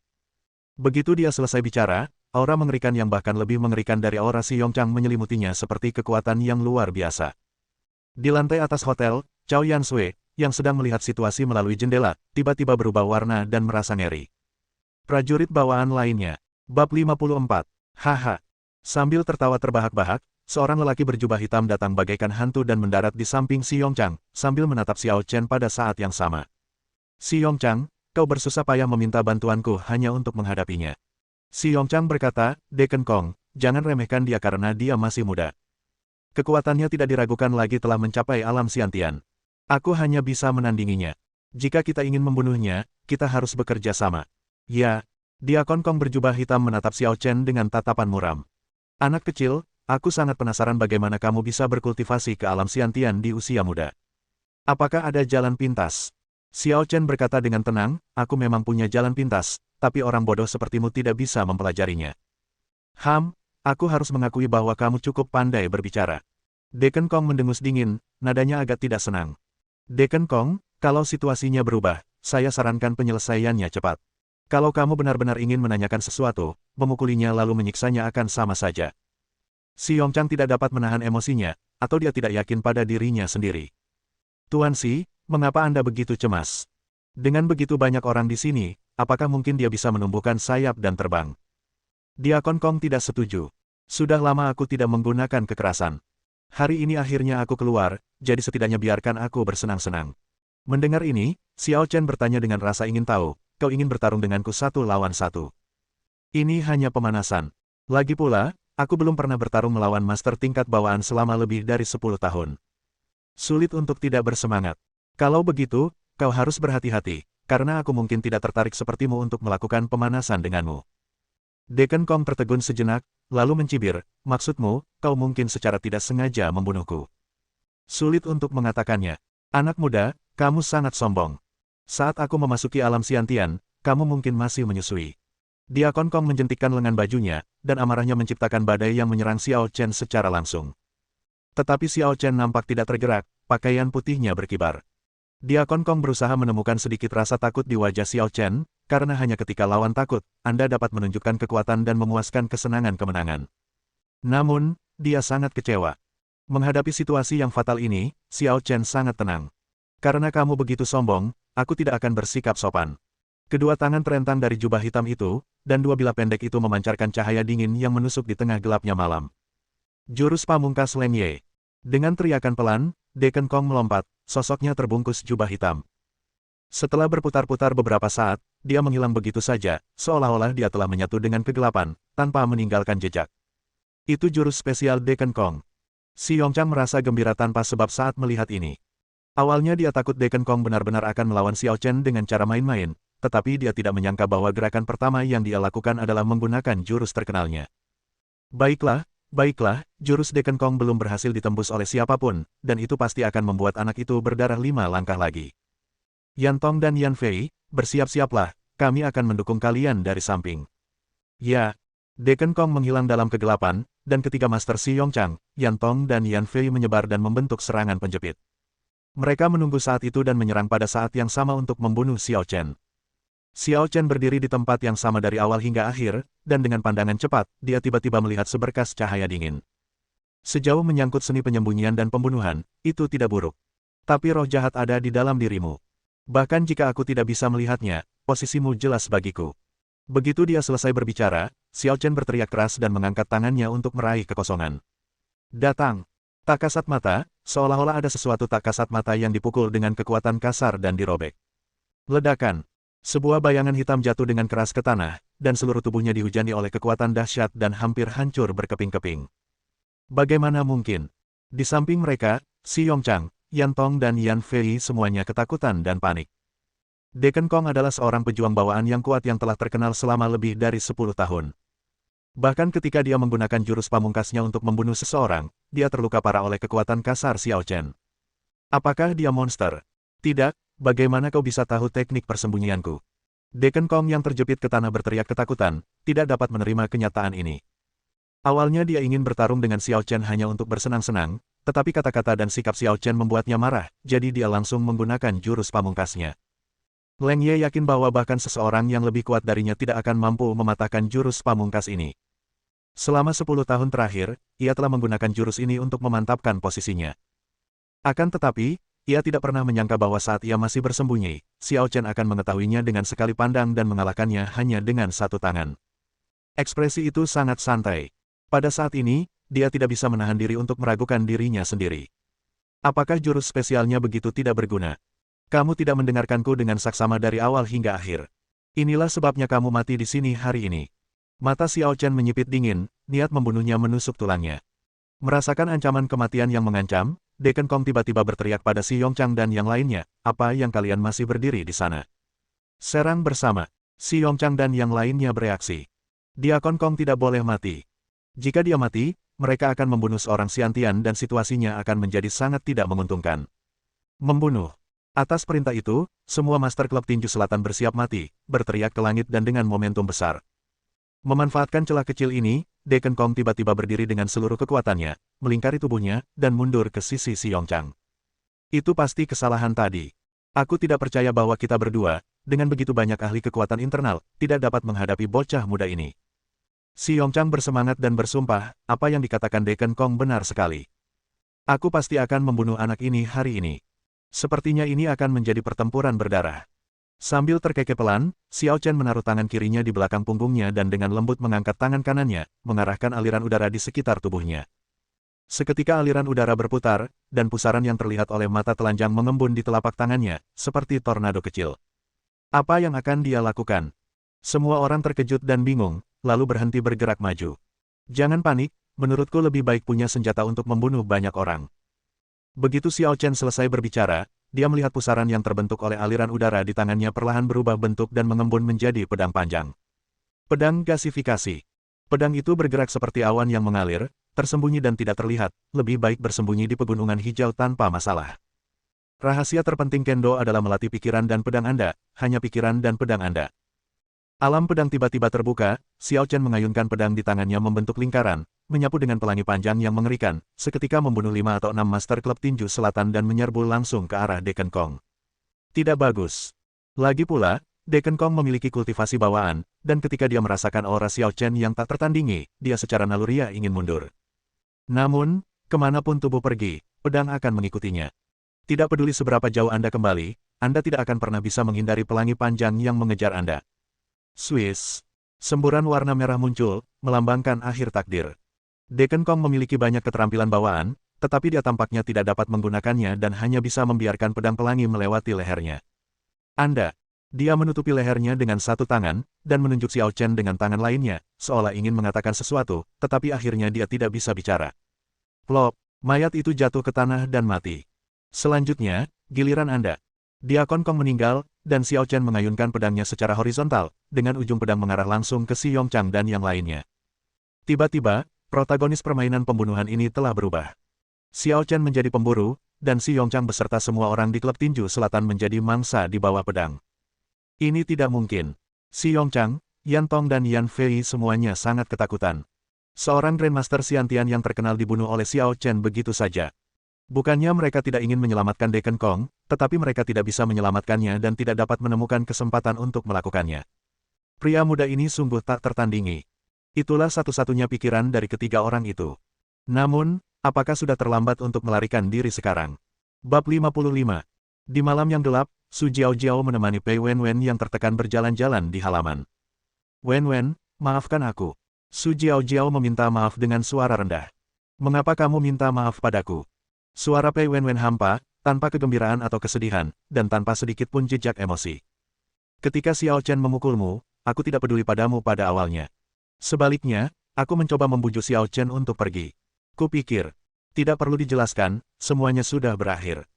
Begitu dia selesai bicara, aura mengerikan yang bahkan lebih mengerikan dari aura Si Yongchang menyelimutinya seperti kekuatan yang luar biasa. Di lantai atas hotel, Chao Yansui, yang sedang melihat situasi melalui jendela, tiba-tiba berubah warna dan merasa ngeri. Prajurit bawaan lainnya. Bab 54. Haha. Sambil tertawa terbahak-bahak, seorang lelaki berjubah hitam datang bagaikan hantu dan mendarat di samping Si Yongchang, sambil menatap Xiao Chen pada saat yang sama. Si Yongchang, kau bersusah payah meminta bantuanku hanya untuk menghadapinya. Si Yongchang berkata, Decken Kong, jangan remehkan dia karena dia masih muda. Kekuatannya tidak diragukan lagi telah mencapai alam Xiantian. Aku hanya bisa menandinginya. Jika kita ingin membunuhnya, kita harus bekerja sama. Ya, Diakon Kong berjubah hitam menatap Xiao Chen dengan tatapan muram. Anak kecil, aku sangat penasaran bagaimana kamu bisa berkultivasi ke alam Xiantian di usia muda. Apakah ada jalan pintas? Xiao Chen berkata dengan tenang, aku memang punya jalan pintas, tapi orang bodoh sepertimu tidak bisa mempelajarinya. Aku harus mengakui bahwa kamu cukup pandai berbicara. Decken Kong mendengus dingin, nadanya agak tidak senang. Decken Kong, kalau situasinya berubah, saya sarankan penyelesaiannya cepat. Kalau kamu benar-benar ingin menanyakan sesuatu, memukulinya lalu menyiksanya akan sama saja. Si Yongchang tidak dapat menahan emosinya, atau dia tidak yakin pada dirinya sendiri. Tuan Si, mengapa Anda begitu cemas? Dengan begitu banyak orang di sini, apakah mungkin dia bisa menumbuhkan sayap dan terbang? Diakon Kong tidak setuju. Sudah lama aku tidak menggunakan kekerasan. Hari ini akhirnya aku keluar, jadi setidaknya biarkan aku bersenang-senang. Mendengar ini, Xiao Chen bertanya dengan rasa ingin tahu, kau ingin bertarung denganku 1 lawan 1. Ini hanya pemanasan. Lagi pula, aku belum pernah bertarung melawan master tingkat bawaan selama lebih dari 10 tahun. Sulit untuk tidak bersemangat. Kalau begitu, kau harus berhati-hati, karena aku mungkin tidak tertarik sepertimu untuk melakukan pemanasan denganmu. Decken Kong tertegun sejenak, lalu mencibir, maksudmu, kau mungkin secara tidak sengaja membunuhku. Sulit untuk mengatakannya. Anak muda, kamu sangat sombong. Saat aku memasuki alam Xiantian, kamu mungkin masih menyusui. Diakon Kong menjentikkan lengan bajunya, dan amarahnya menciptakan badai yang menyerang Xiao Chen secara langsung. Tetapi Xiao Chen nampak tidak tergerak, pakaian putihnya berkibar. Diakon Kong berusaha menemukan sedikit rasa takut di wajah Xiao Chen, karena hanya ketika lawan takut, Anda dapat menunjukkan kekuatan dan memuaskan kesenangan kemenangan. Namun, dia sangat kecewa. Menghadapi situasi yang fatal ini, Xiao Chen sangat tenang. Karena kamu begitu sombong, aku tidak akan bersikap sopan. Kedua tangan terentang dari jubah hitam itu, dan dua bilah pendek itu memancarkan cahaya dingin yang menusuk di tengah gelapnya malam. Jurus pamungkas Leng Ye. Dengan teriakan pelan, Decken Kong melompat, sosoknya terbungkus jubah hitam. Setelah berputar-putar beberapa saat, dia menghilang begitu saja, seolah-olah dia telah menyatu dengan kegelapan, tanpa meninggalkan jejak. Itu jurus spesial Decken Kong. Si Yongchang merasa gembira tanpa sebab saat melihat ini. Awalnya dia takut Decken Kong benar-benar akan melawan Xiao Chen dengan cara main-main, tetapi dia tidak menyangka bahwa gerakan pertama yang dia lakukan adalah menggunakan jurus terkenalnya. Baiklah, jurus Decken Kong belum berhasil ditembus oleh siapapun, dan itu pasti akan membuat anak itu berdarah 5 langkah lagi. Yan Tong dan Yan Fei, bersiap-siaplah, kami akan mendukung kalian dari samping. Ya, Decken Kong menghilang dalam kegelapan, dan ketiga Master Si Yongchang, Yan Tong dan Yan Fei menyebar dan membentuk serangan penjepit. Mereka menunggu saat itu dan menyerang pada saat yang sama untuk membunuh Xiao Chen. Xiao Chen berdiri di tempat yang sama dari awal hingga akhir, dan dengan pandangan cepat, dia tiba-tiba melihat seberkas cahaya dingin. Sejauh menyangkut seni penyembunyian dan pembunuhan, itu tidak buruk. Tapi roh jahat ada di dalam dirimu. Bahkan jika aku tidak bisa melihatnya, posisimu jelas bagiku. Begitu dia selesai berbicara, Xiao Chen berteriak keras dan mengangkat tangannya untuk meraih kekosongan. Datang! Tak kasat mata, seolah-olah ada sesuatu tak kasat mata yang dipukul dengan kekuatan kasar dan dirobek. Ledakan. Sebuah bayangan hitam jatuh dengan keras ke tanah, dan seluruh tubuhnya dihujani oleh kekuatan dahsyat dan hampir hancur berkeping-keping. Bagaimana mungkin? Di samping mereka, Si Yongchang, Yan Tong dan Yan Fei semuanya ketakutan dan panik. Decken Kong adalah seorang pejuang bawaan yang kuat yang telah terkenal selama lebih dari 10 tahun. Bahkan ketika dia menggunakan jurus pamungkasnya untuk membunuh seseorang, dia terluka parah oleh kekuatan kasar Xiao Chen. Apakah dia monster? Tidak, bagaimana kau bisa tahu teknik persembunyianku? Decken Kong yang terjepit ke tanah berteriak ketakutan, tidak dapat menerima kenyataan ini. Awalnya dia ingin bertarung dengan Xiao Chen hanya untuk bersenang-senang, tetapi kata-kata dan sikap Xiao Chen membuatnya marah, jadi dia langsung menggunakan jurus pamungkasnya. Leng Ye yakin bahwa bahkan seseorang yang lebih kuat darinya tidak akan mampu mematahkan jurus pamungkas ini. Selama 10 tahun terakhir, ia telah menggunakan jurus ini untuk memantapkan posisinya. Akan tetapi, ia tidak pernah menyangka bahwa saat ia masih bersembunyi, Xiao Chen akan mengetahuinya dengan sekali pandang dan mengalahkannya hanya dengan satu tangan. Ekspresi itu sangat santai. Pada saat ini, dia tidak bisa menahan diri untuk meragukan dirinya sendiri. Apakah jurus spesialnya begitu tidak berguna? Kamu tidak mendengarkanku dengan saksama dari awal hingga akhir. Inilah sebabnya kamu mati di sini hari ini. Mata Xiao Chen menyipit dingin, niat membunuhnya menusuk tulangnya. Merasakan ancaman kematian yang mengancam, Deacon Kong tiba-tiba berteriak pada Si Yongchang dan yang lainnya, apa yang kalian masih berdiri di sana? Serang bersama. Si Yongchang dan yang lainnya bereaksi. Deacon Kong tidak boleh mati. Jika dia mati, mereka akan membunuh seorang Xiantian dan situasinya akan menjadi sangat tidak menguntungkan. Membunuh. Atas perintah itu, semua Master Klub Tinju Selatan bersiap mati, berteriak ke langit dan dengan momentum besar. Memanfaatkan celah kecil ini, Deacon Kong tiba-tiba berdiri dengan seluruh kekuatannya, melingkari tubuhnya, dan mundur ke sisi Si Yongchang. Itu pasti kesalahan tadi. Aku tidak percaya bahwa kita berdua, dengan begitu banyak ahli kekuatan internal, tidak dapat menghadapi bocah muda ini. Si Yongchang bersemangat dan bersumpah, apa yang dikatakan Deacon Kong benar sekali. Aku pasti akan membunuh anak ini hari ini. Sepertinya ini akan menjadi pertempuran berdarah. Sambil terkekeh pelan, Xiao Chen menaruh tangan kirinya di belakang punggungnya dan dengan lembut mengangkat tangan kanannya, mengarahkan aliran udara di sekitar tubuhnya. Seketika aliran udara berputar, dan pusaran yang terlihat oleh mata telanjang mengembun di telapak tangannya, seperti tornado kecil. Apa yang akan dia lakukan? Semua orang terkejut dan bingung, lalu berhenti bergerak maju. Jangan panik, menurutku lebih baik punya senjata untuk membunuh banyak orang. Begitu Xiao Chen selesai berbicara, dia melihat pusaran yang terbentuk oleh aliran udara di tangannya perlahan berubah bentuk dan mengembun menjadi pedang panjang. Pedang gasifikasi. Pedang itu bergerak seperti awan yang mengalir, tersembunyi dan tidak terlihat, lebih baik bersembunyi di pegunungan hijau tanpa masalah. Rahasia terpenting Kendo adalah melatih pikiran dan pedang Anda, hanya pikiran dan pedang Anda. Alam pedang tiba-tiba terbuka, Xiao Chen mengayunkan pedang di tangannya membentuk lingkaran, menyapu dengan pelangi panjang yang mengerikan, seketika membunuh 5 atau 6 Master Klub Tinju Selatan dan menyerbu langsung ke arah Deacon Kong. Tidak bagus. Lagi pula, Deacon Kong memiliki kultivasi bawaan, dan ketika dia merasakan aura Xiao Chen yang tak tertandingi, dia secara naluriah ingin mundur. Namun, kemanapun tubuh pergi, pedang akan mengikutinya. Tidak peduli seberapa jauh Anda kembali, Anda tidak akan pernah bisa menghindari pelangi panjang yang mengejar Anda. Swiss. Semburan warna merah muncul, melambangkan akhir takdir. Deacon Kong memiliki banyak keterampilan bawaan, tetapi dia tampaknya tidak dapat menggunakannya dan hanya bisa membiarkan pedang pelangi melewati lehernya. Dia menutupi lehernya dengan satu tangan, dan menunjuk Xiao Chen dengan tangan lainnya, seolah ingin mengatakan sesuatu, tetapi akhirnya dia tidak bisa bicara. Plop, mayat itu jatuh ke tanah dan mati. Selanjutnya, giliran Anda. Deacon Kong meninggal, dan Xiao Chen mengayunkan pedangnya secara horizontal, dengan ujung pedang mengarah langsung ke Si Yongchang dan yang lainnya. Tiba-tiba, protagonis permainan pembunuhan ini telah berubah. Xiao Chen menjadi pemburu, dan Si Yongchang beserta semua orang di klub tinju selatan menjadi mangsa di bawah pedang. Ini tidak mungkin. Si Yongchang, Yan Tong dan Yan Fei semuanya sangat ketakutan. Seorang Grandmaster Xiantian yang terkenal dibunuh oleh Xiao Chen begitu saja. Bukannya mereka tidak ingin menyelamatkan Deacon Kong, tetapi mereka tidak bisa menyelamatkannya dan tidak dapat menemukan kesempatan untuk melakukannya. Pria muda ini sungguh tak tertandingi. Itulah satu-satunya pikiran dari ketiga orang itu. Namun, apakah sudah terlambat untuk melarikan diri sekarang? Bab 55. Di malam yang gelap, Su Jiao menemani Pei Wenwen yang tertekan berjalan-jalan di halaman. Wenwen, maafkan aku. Su Jiao meminta maaf dengan suara rendah. Mengapa kamu minta maaf padaku? Suara Pei Wenwen hampa, tanpa kegembiraan atau kesedihan, dan tanpa sedikit pun jejak emosi. Ketika Xiao Chen memukulmu, aku tidak peduli padamu pada awalnya. Sebaliknya, aku mencoba membujuk Xiao Chen untuk pergi. Kupikir, tidak perlu dijelaskan, semuanya sudah berakhir.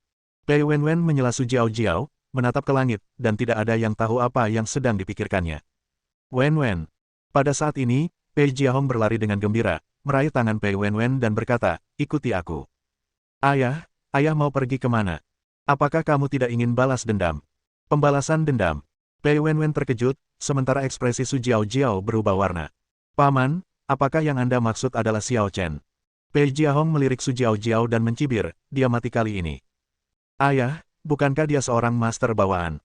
Pei Wenwen menyela Su Jiao, menatap ke langit, dan tidak ada yang tahu apa yang sedang dipikirkannya. Wenwen. Pada saat ini, Pei Jiahong berlari dengan gembira, meraih tangan Pei Wenwen dan berkata, ikuti aku. Ayah mau pergi kemana? Apakah kamu tidak ingin balas dendam? Pembalasan dendam. Pei Wenwen terkejut, sementara ekspresi Su Jiao berubah warna. Paman, apakah yang Anda maksud adalah Xiao Chen? Pei Jiahong melirik Su Jiao dan mencibir, dia mati kali ini. Ayah, bukankah dia seorang master bawaan?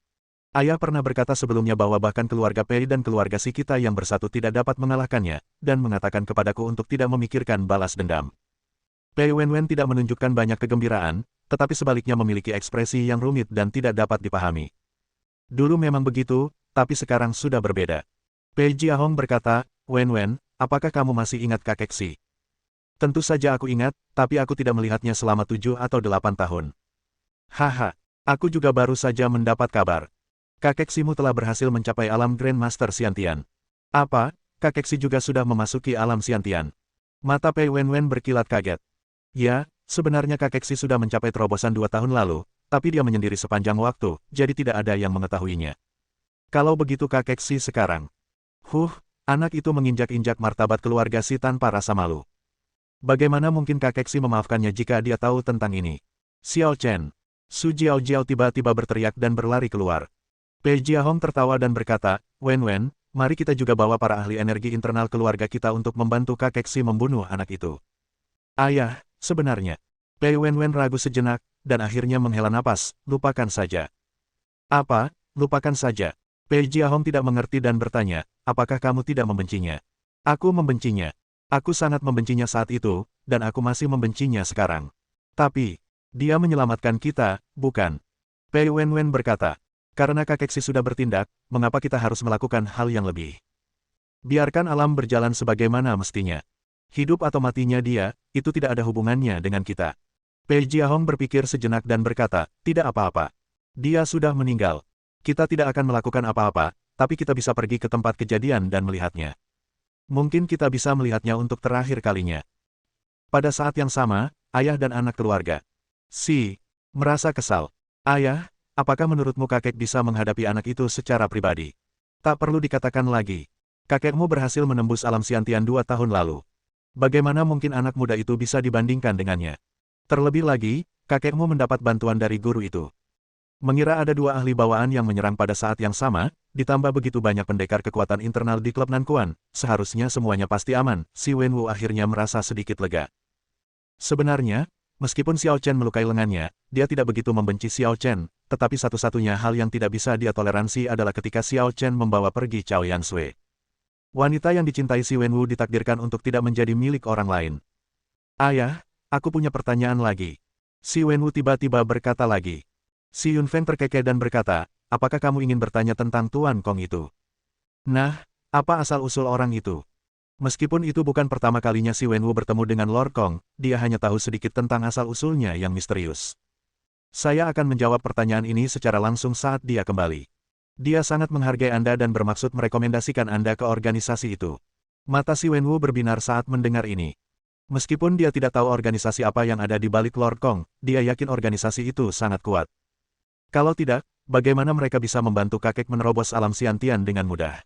Ayah pernah berkata sebelumnya bahwa bahkan keluarga Pei dan keluarga si kita yang bersatu tidak dapat mengalahkannya, dan mengatakan kepadaku untuk tidak memikirkan balas dendam. Pei Wenwen tidak menunjukkan banyak kegembiraan, tetapi sebaliknya memiliki ekspresi yang rumit dan tidak dapat dipahami. Dulu memang begitu, tapi sekarang sudah berbeda. Pei Jiahong berkata, Wenwen, apakah kamu masih ingat kakek Si? Tentu saja aku ingat, tapi aku tidak melihatnya selama 7 atau 8 tahun. Haha, Aku juga baru saja mendapat kabar. Kakek Simu telah berhasil mencapai alam Grandmaster Xiantian. Apa, kakek Si juga sudah memasuki alam Xiantian? Mata Pei Wenwen berkilat kaget. Ya, sebenarnya kakek Si sudah mencapai terobosan 2 tahun lalu, tapi dia menyendiri sepanjang waktu, jadi tidak ada yang mengetahuinya. Kalau begitu kakek Si sekarang. Anak itu menginjak-injak martabat keluarga Si tanpa rasa malu. Bagaimana mungkin kakek Si memaafkannya jika dia tahu tentang ini? Xiao Chen. Su Jiao tiba-tiba berteriak dan berlari keluar. Pei Jiahong tertawa dan berkata, Wen, mari kita juga bawa para ahli energi internal keluarga kita untuk membantu kakek Si membunuh anak itu. Ayah, sebenarnya. Pei Wen ragu sejenak, dan akhirnya menghela napas, lupakan saja. Apa, lupakan saja? Pei Jiahong tidak mengerti dan bertanya, apakah kamu tidak membencinya? Aku membencinya. Aku sangat membencinya saat itu, dan aku masih membencinya sekarang. Tapi, dia menyelamatkan kita, bukan? Pei Wen berkata, karena kakek Si sudah bertindak, mengapa kita harus melakukan hal yang lebih? Biarkan alam berjalan sebagaimana mestinya. Hidup atau matinya dia, itu tidak ada hubungannya dengan kita. Pei Jiahong berpikir sejenak dan berkata, tidak apa-apa. Dia sudah meninggal. Kita tidak akan melakukan apa-apa, tapi kita bisa pergi ke tempat kejadian dan melihatnya. Mungkin kita bisa melihatnya untuk terakhir kalinya. Pada saat yang sama, ayah dan anak keluarga Si merasa kesal. Ayah, apakah menurutmu kakek bisa menghadapi anak itu secara pribadi? Tak perlu dikatakan lagi. Kakekmu berhasil menembus alam Xiantian 2 tahun lalu. Bagaimana mungkin anak muda itu bisa dibandingkan dengannya? Terlebih lagi, kakekmu mendapat bantuan dari guru itu. Mengira ada 2 ahli bawaan yang menyerang pada saat yang sama, ditambah begitu banyak pendekar kekuatan internal di klub Nanquan, seharusnya semuanya pasti aman. Si Wenwu akhirnya merasa sedikit lega. Sebenarnya, meskipun Xiao Chen melukai lengannya, dia tidak begitu membenci Xiao Chen, tetapi satu-satunya hal yang tidak bisa dia toleransi adalah ketika Xiao Chen membawa pergi Cao Yansui. Wanita yang dicintai Si Wenwu ditakdirkan untuk tidak menjadi milik orang lain. Ayah, aku punya pertanyaan lagi. Si Wenwu tiba-tiba berkata lagi. Si Yunfeng terkekeh dan berkata, apakah kamu ingin bertanya tentang Tuan Kong itu? Nah, apa asal-usul orang itu? Meskipun itu bukan pertama kalinya Si Wenwu bertemu dengan Lord Kong, dia hanya tahu sedikit tentang asal-usulnya yang misterius. Saya akan menjawab pertanyaan ini secara langsung saat dia kembali. Dia sangat menghargai Anda dan bermaksud merekomendasikan Anda ke organisasi itu. Mata Si Wenwu berbinar saat mendengar ini. Meskipun dia tidak tahu organisasi apa yang ada di balik Lord Kong, dia yakin organisasi itu sangat kuat. Kalau tidak, bagaimana mereka bisa membantu kakek menerobos alam Xiantian dengan mudah?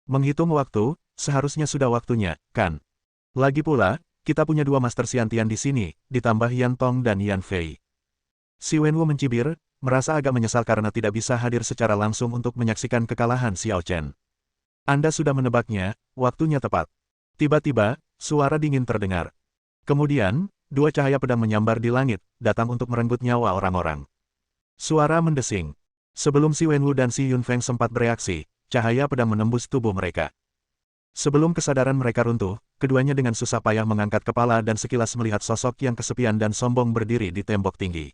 Menghitung waktu, seharusnya sudah waktunya, kan? Lagi pula, kita punya 2 Master Xiantian di sini, ditambah Yan Tong dan Yan Fei. Si Wenwu mencibir, merasa agak menyesal karena tidak bisa hadir secara langsung untuk menyaksikan kekalahan Xiao Chen. Anda sudah menebaknya, waktunya tepat. Tiba-tiba, suara dingin terdengar. Kemudian, 2 cahaya pedang menyambar di langit, datang untuk merenggut nyawa orang-orang. Suara mendesing. Sebelum Si Wenwu dan Si Yunfeng sempat bereaksi, cahaya pedang menembus tubuh mereka. Sebelum kesadaran mereka runtuh, keduanya dengan susah payah mengangkat kepala dan sekilas melihat sosok yang kesepian dan sombong berdiri di tembok tinggi.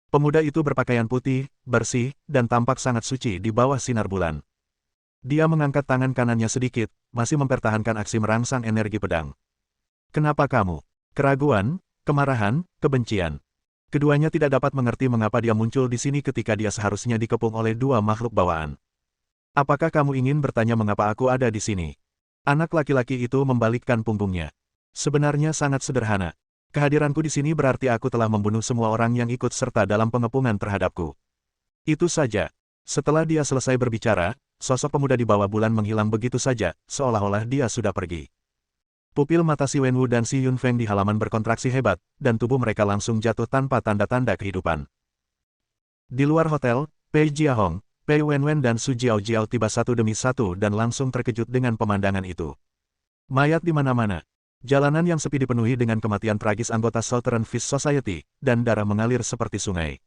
Pemuda itu berpakaian putih, bersih, dan tampak sangat suci di bawah sinar bulan. Dia mengangkat tangan kanannya sedikit, masih mempertahankan aksi merangsang energi pedang. Kenapa kamu? Keraguan, kemarahan, kebencian. Keduanya tidak dapat mengerti mengapa dia muncul di sini ketika dia seharusnya dikepung oleh 2 makhluk bawaan. Apakah kamu ingin bertanya mengapa aku ada di sini? Anak laki-laki itu membalikkan punggungnya. Sebenarnya sangat sederhana. Kehadiranku di sini berarti aku telah membunuh semua orang yang ikut serta dalam pengepungan terhadapku. Itu saja. Setelah dia selesai berbicara, sosok pemuda di bawah bulan menghilang begitu saja, seolah-olah dia sudah pergi. Pupil mata Si Wenwu dan Si Yunfeng di halaman berkontraksi hebat, dan tubuh mereka langsung jatuh tanpa tanda-tanda kehidupan. Di luar hotel, Pei Jiahong, Pei Wenwen dan Su Jiao tiba satu demi satu dan langsung terkejut dengan pemandangan itu. Mayat di mana-mana. Jalanan yang sepi dipenuhi dengan kematian tragis anggota Southern Fish Society, dan darah mengalir seperti sungai.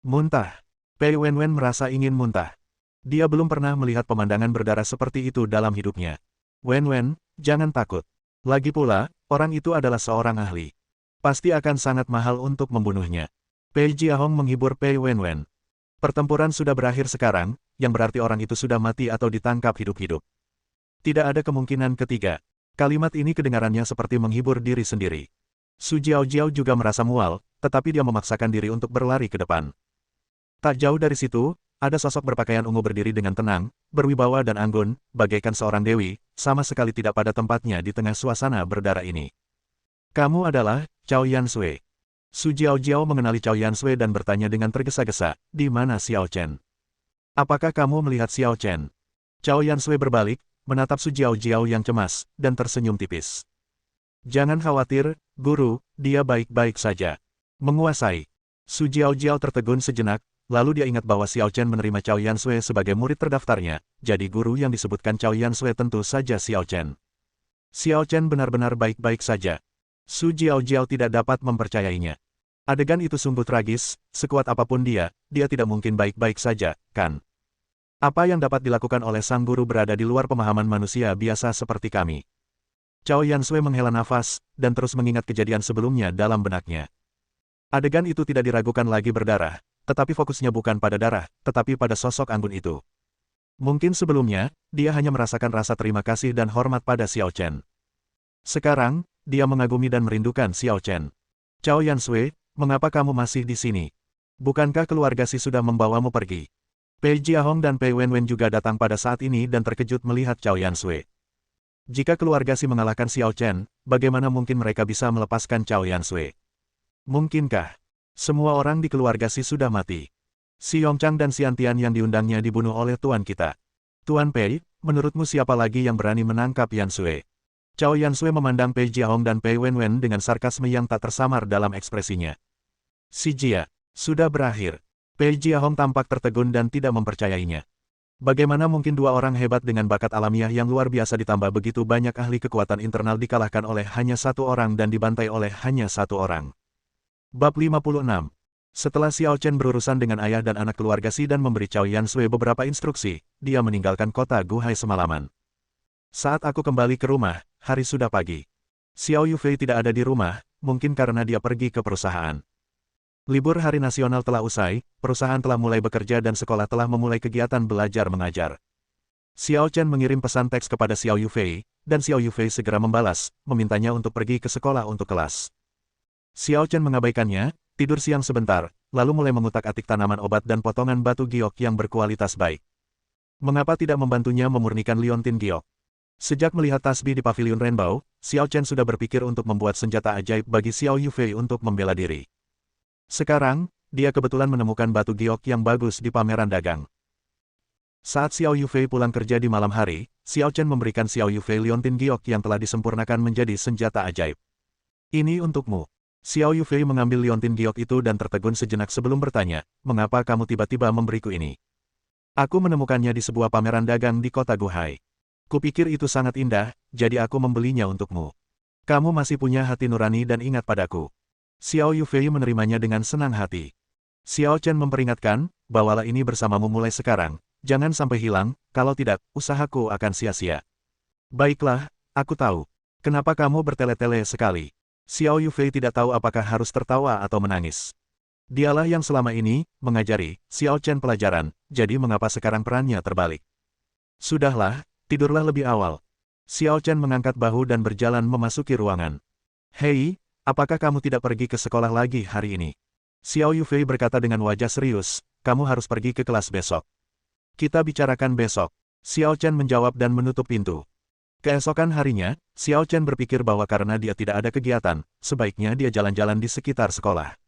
Muntah. Pei Wenwen merasa ingin muntah. Dia belum pernah melihat pemandangan berdarah seperti itu dalam hidupnya. Wenwen, jangan takut. Lagi pula, orang itu adalah seorang ahli. Pasti akan sangat mahal untuk membunuhnya. Pei Jiahong menghibur Pei Wenwen. Pertempuran sudah berakhir sekarang, yang berarti orang itu sudah mati atau ditangkap hidup-hidup. Tidak ada kemungkinan ketiga. Kalimat ini kedengarannya seperti menghibur diri sendiri. Su Jiao juga merasa mual, tetapi dia memaksakan diri untuk berlari ke depan. Tak jauh dari situ, ada sosok berpakaian ungu berdiri dengan tenang, berwibawa dan anggun, bagaikan seorang dewi, sama sekali tidak pada tempatnya di tengah suasana berdarah ini. Kamu adalah Cao Yansui. Su Jiao mengenali Cao Yansui dan bertanya dengan tergesa-gesa, di mana Xiao Chen? Apakah kamu melihat Xiao Chen? Cao Yansui berbalik, menatap Su Jiao yang cemas, dan tersenyum tipis. Jangan khawatir, guru, dia baik-baik saja. Menguasai. Su Jiao tertegun sejenak, lalu dia ingat bahwa Xiao Chen menerima Cao Yansui sebagai murid terdaftarnya, jadi guru yang disebutkan Cao Yansui tentu saja Xiao Chen. Xiao Chen benar-benar baik-baik saja. Su Jiao tidak dapat mempercayainya. Adegan itu sungguh tragis, sekuat apapun dia tidak mungkin baik-baik saja, kan? Apa yang dapat dilakukan oleh sang guru berada di luar pemahaman manusia biasa seperti kami. Cao Yansui menghela nafas, dan terus mengingat kejadian sebelumnya dalam benaknya. Adegan itu tidak diragukan lagi berdarah, tetapi fokusnya bukan pada darah, tetapi pada sosok anggun itu. Mungkin sebelumnya, dia hanya merasakan rasa terima kasih dan hormat pada Xiao Chen. Sekarang, dia mengagumi dan merindukan Xiao Chen. Cao Yansui, mengapa kamu masih di sini? Bukankah keluarga Si sudah membawamu pergi? Pei Jiahong dan Pei Wenwen juga datang pada saat ini dan terkejut melihat Cao Yansui. Jika keluarga Si mengalahkan Xiao Chen, bagaimana mungkin mereka bisa melepaskan Cao Yansui? Mungkinkah semua orang di keluarga Si sudah mati? Si Yongchang dan Xiantian yang diundangnya dibunuh oleh tuan kita. Tuan Pei, menurutmu siapa lagi yang berani menangkap Yansui? Cao Yansui memandang Pei Jiahong dan Pei Wenwen dengan sarkasme yang tak tersamar dalam ekspresinya. Si Jia, sudah berakhir. Pei Jiahong tampak tertegun dan tidak mempercayainya. Bagaimana mungkin dua orang hebat dengan bakat alamiah yang luar biasa ditambah begitu banyak ahli kekuatan internal dikalahkan oleh hanya satu orang dan dibantai oleh hanya satu orang? Bab 56. Setelah Xiao Chen berurusan dengan ayah dan anak keluarga Si dan memberi Cao Yansui beberapa instruksi, dia meninggalkan kota Guhai semalaman. Saat aku kembali ke rumah, hari sudah pagi. Xiao Yufei tidak ada di rumah, mungkin karena dia pergi ke perusahaan. Libur hari nasional telah usai, perusahaan telah mulai bekerja dan sekolah telah memulai kegiatan belajar mengajar. Xiao Chen mengirim pesan teks kepada Xiao Yufei, dan Xiao Yufei segera membalas, memintanya untuk pergi ke sekolah untuk kelas. Xiao Chen mengabaikannya, tidur siang sebentar, lalu mulai mengutak-atik tanaman obat dan potongan batu giok yang berkualitas baik. Mengapa tidak membantunya memurnikan liontin giok? Sejak melihat tasbih di pavilion Rainbow, Xiao Chen sudah berpikir untuk membuat senjata ajaib bagi Xiao Yufei untuk membela diri. Sekarang, dia kebetulan menemukan batu giok yang bagus di pameran dagang. Saat Xiao Yufei pulang kerja di malam hari, Xiao Chen memberikan Xiao Yufei liontin giok yang telah disempurnakan menjadi senjata ajaib. Ini untukmu. Xiao Yufei mengambil liontin giok itu dan tertegun sejenak sebelum bertanya, mengapa kamu tiba-tiba memberiku ini? Aku menemukannya di sebuah pameran dagang di kota Guhai. Kupikir itu sangat indah, jadi aku membelinya untukmu. Kamu masih punya hati nurani dan ingat padaku. Xiao Yufei menerimanya dengan senang hati. Xiao Chen memperingatkan, bawalah ini bersamamu mulai sekarang, jangan sampai hilang, kalau tidak, usahaku akan sia-sia. Baiklah, aku tahu. Kenapa kamu bertele-tele sekali? Xiao Yufei tidak tahu apakah harus tertawa atau menangis. Dialah yang selama ini mengajari Xiao Chen pelajaran, jadi mengapa sekarang perannya terbalik? Sudahlah, tidurlah lebih awal. Xiao Chen mengangkat bahu dan berjalan memasuki ruangan. Hei, apakah kamu tidak pergi ke sekolah lagi hari ini? Xiao Yufei berkata dengan wajah serius, kamu harus pergi ke kelas besok. Kita bicarakan besok. Xiao Chen menjawab dan menutup pintu. Keesokan harinya, Xiao Chen berpikir bahwa karena dia tidak ada kegiatan, sebaiknya dia jalan-jalan di sekitar sekolah.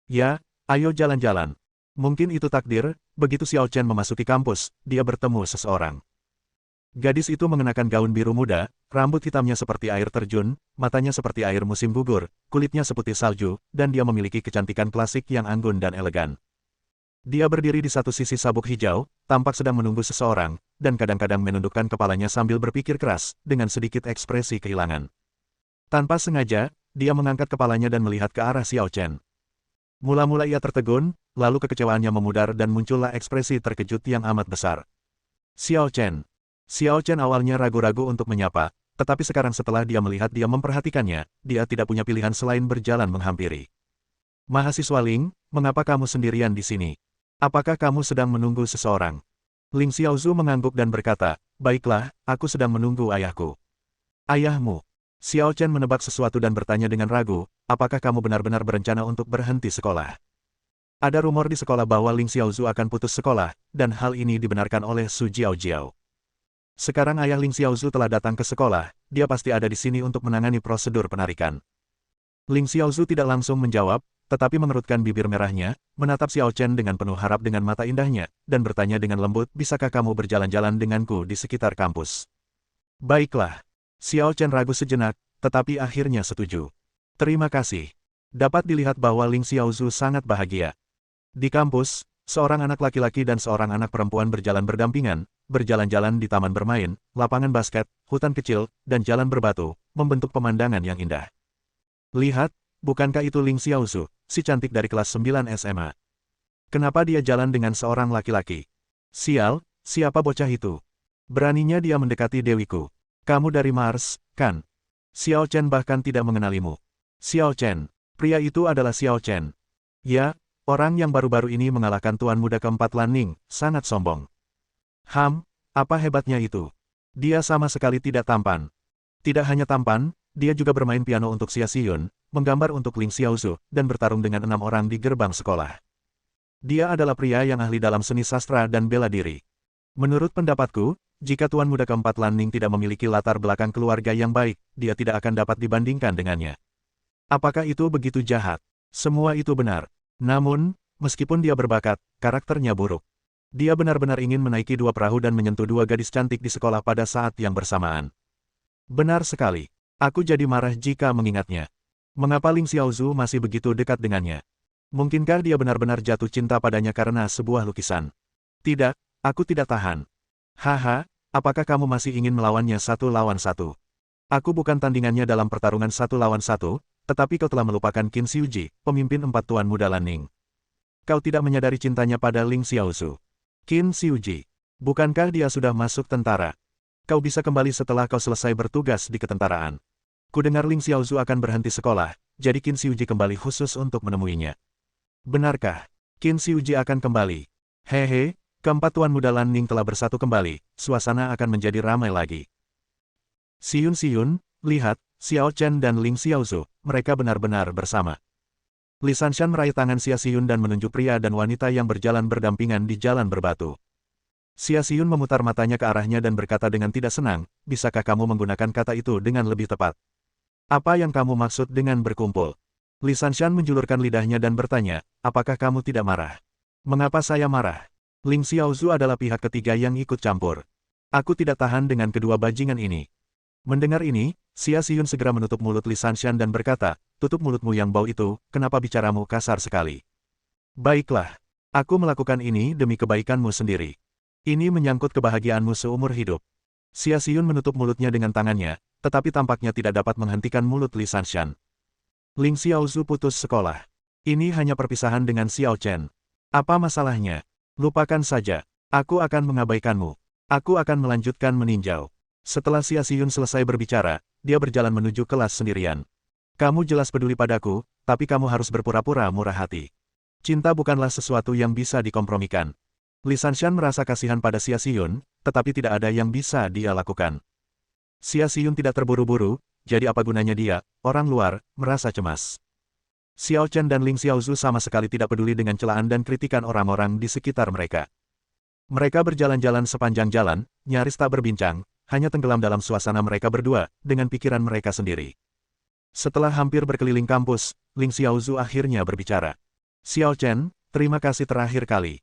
Ya, ayo jalan-jalan. Mungkin itu takdir, begitu Xiao Chen memasuki kampus, dia bertemu seseorang. Gadis itu mengenakan gaun biru muda, rambut hitamnya seperti air terjun, matanya seperti air musim gugur, kulitnya seputih salju, dan dia memiliki kecantikan klasik yang anggun dan elegan. Dia berdiri di satu sisi sabuk hijau, tampak sedang menunggu seseorang, dan kadang-kadang menundukkan kepalanya sambil berpikir keras, dengan sedikit ekspresi kehilangan. Tanpa sengaja, dia mengangkat kepalanya dan melihat ke arah Xiao Chen. Mula-mula ia tertegun, lalu kekecewaannya memudar dan muncullah ekspresi terkejut yang amat besar. Xiao Chen. Xiao Chen awalnya ragu-ragu untuk menyapa, tetapi sekarang setelah dia melihat dia memperhatikannya, dia tidak punya pilihan selain berjalan menghampiri. Mahasiswa Ling, mengapa kamu sendirian di sini? Apakah kamu sedang menunggu seseorang? Ling Xiaozhu mengangguk dan berkata, baiklah, aku sedang menunggu ayahku. Ayahmu? Xiao Chen menebak sesuatu dan bertanya dengan ragu, apakah kamu benar-benar berencana untuk berhenti sekolah? Ada rumor di sekolah bahwa Ling Xiaozu akan putus sekolah, dan hal ini dibenarkan oleh Su Jiaojiao. Sekarang ayah Ling Xiaozu telah datang ke sekolah, dia pasti ada di sini untuk menangani prosedur penarikan. Ling Xiaozu tidak langsung menjawab, tetapi mengerutkan bibir merahnya, menatap Xiao Chen dengan penuh harap dengan mata indahnya, dan bertanya dengan lembut, bisakah kamu berjalan-jalan denganku di sekitar kampus? Baiklah. Xiao Chen ragu sejenak, tetapi akhirnya setuju. Terima kasih. Dapat dilihat bahwa Ling Xiaozu sangat bahagia. Di kampus, seorang anak laki-laki dan seorang anak perempuan berjalan berdampingan, berjalan-jalan di taman bermain, lapangan basket, hutan kecil, dan jalan berbatu, membentuk pemandangan yang indah. Lihat, bukankah itu Ling Xiaozu, si cantik dari kelas 9 SMA? Kenapa dia jalan dengan seorang laki-laki? Sial, siapa bocah itu? Beraninya dia mendekati dewiku. Kamu dari Mars, kan? Xiao Chen bahkan tidak mengenalimu. Xiao Chen, pria itu adalah Xiao Chen. Ya, orang yang baru-baru ini mengalahkan tuan muda keempat Lan Ning, sangat sombong. Apa hebatnya itu? Dia sama sekali tidak tampan. Tidak hanya tampan, dia juga bermain piano untuk Xia Xiyun, menggambar untuk Ling Xiaozu, dan bertarung dengan 6 orang di gerbang sekolah. Dia adalah pria yang ahli dalam seni sastra dan bela diri. Menurut pendapatku, jika tuan muda keempat Lan Ning tidak memiliki latar belakang keluarga yang baik, dia tidak akan dapat dibandingkan dengannya. Apakah itu begitu jahat? Semua itu benar. Namun, meskipun dia berbakat, karakternya buruk. Dia benar-benar ingin menaiki 2 perahu dan menyentuh 2 gadis cantik di sekolah pada saat yang bersamaan. Benar sekali. Aku jadi marah jika mengingatnya. Mengapa Ling Xiaozu masih begitu dekat dengannya? Mungkinkah dia benar-benar jatuh cinta padanya karena sebuah lukisan? Tidak, aku tidak tahan. Haha, apakah kamu masih ingin melawannya 1 lawan 1? Aku bukan tandingannya dalam pertarungan 1 lawan 1, tetapi kau telah melupakan Qin Xiuji, pemimpin 4 tuan muda Lan Ning. Kau tidak menyadari cintanya pada Ling Xiaozu. Qin Xiuji, bukankah dia sudah masuk tentara? Kau bisa kembali setelah kau selesai bertugas di ketentaraan. Kudengar Ling Xiaozu akan berhenti sekolah, jadi Qin Xiuji kembali khusus untuk menemuinya. Benarkah? Qin Xiuji akan kembali. Hehe, keempat tuan muda Lan Ning telah bersatu kembali, suasana akan menjadi ramai lagi. Xiyun, lihat, Xiao Chen dan Ling Xiaozu, mereka benar-benar bersama. Li Sanshan meraih tangan Xia Xiyun dan menunjuk pria dan wanita yang berjalan berdampingan di jalan berbatu. Xia Xiyun memutar matanya ke arahnya dan berkata dengan tidak senang, bisakah kamu menggunakan kata itu dengan lebih tepat? Apa yang kamu maksud dengan berkumpul? Li Sanshan menjulurkan lidahnya dan bertanya, apakah kamu tidak marah? Mengapa saya marah? Ling Xiaozu adalah pihak ketiga yang ikut campur. Aku tidak tahan dengan kedua bajingan ini. Mendengar ini, Xia Xiyun segera menutup mulut Li Sanshan dan berkata, tutup mulutmu yang bau itu, kenapa bicaramu kasar sekali? Baiklah, aku melakukan ini demi kebaikanmu sendiri. Ini menyangkut kebahagiaanmu seumur hidup. Xia Xiyun menutup mulutnya dengan tangannya, tetapi tampaknya tidak dapat menghentikan mulut Li Sanshan. Ling Xiaozu putus sekolah. Ini hanya perpisahan dengan Xiao Chen. Apa masalahnya? Lupakan saja. Aku akan mengabaikanmu. Aku akan melanjutkan meninjau. Setelah Xia Xiyun selesai berbicara, dia berjalan menuju kelas sendirian. Kamu jelas peduli padaku, tapi kamu harus berpura-pura murah hati. Cinta bukanlah sesuatu yang bisa dikompromikan. Li Sanshan merasa kasihan pada Xia Xiyun, tetapi tidak ada yang bisa dia lakukan. Xia Xiyun tidak terburu-buru, jadi apa gunanya dia, orang luar, merasa cemas. Xiao Chen dan Ling Xiaozu sama sekali tidak peduli dengan celaan dan kritikan orang-orang di sekitar mereka. Mereka berjalan-jalan sepanjang jalan, nyaris tak berbincang, hanya tenggelam dalam suasana mereka berdua, dengan pikiran mereka sendiri. Setelah hampir berkeliling kampus, Ling Xiaozu akhirnya berbicara. Xiao Chen, terima kasih terakhir kali.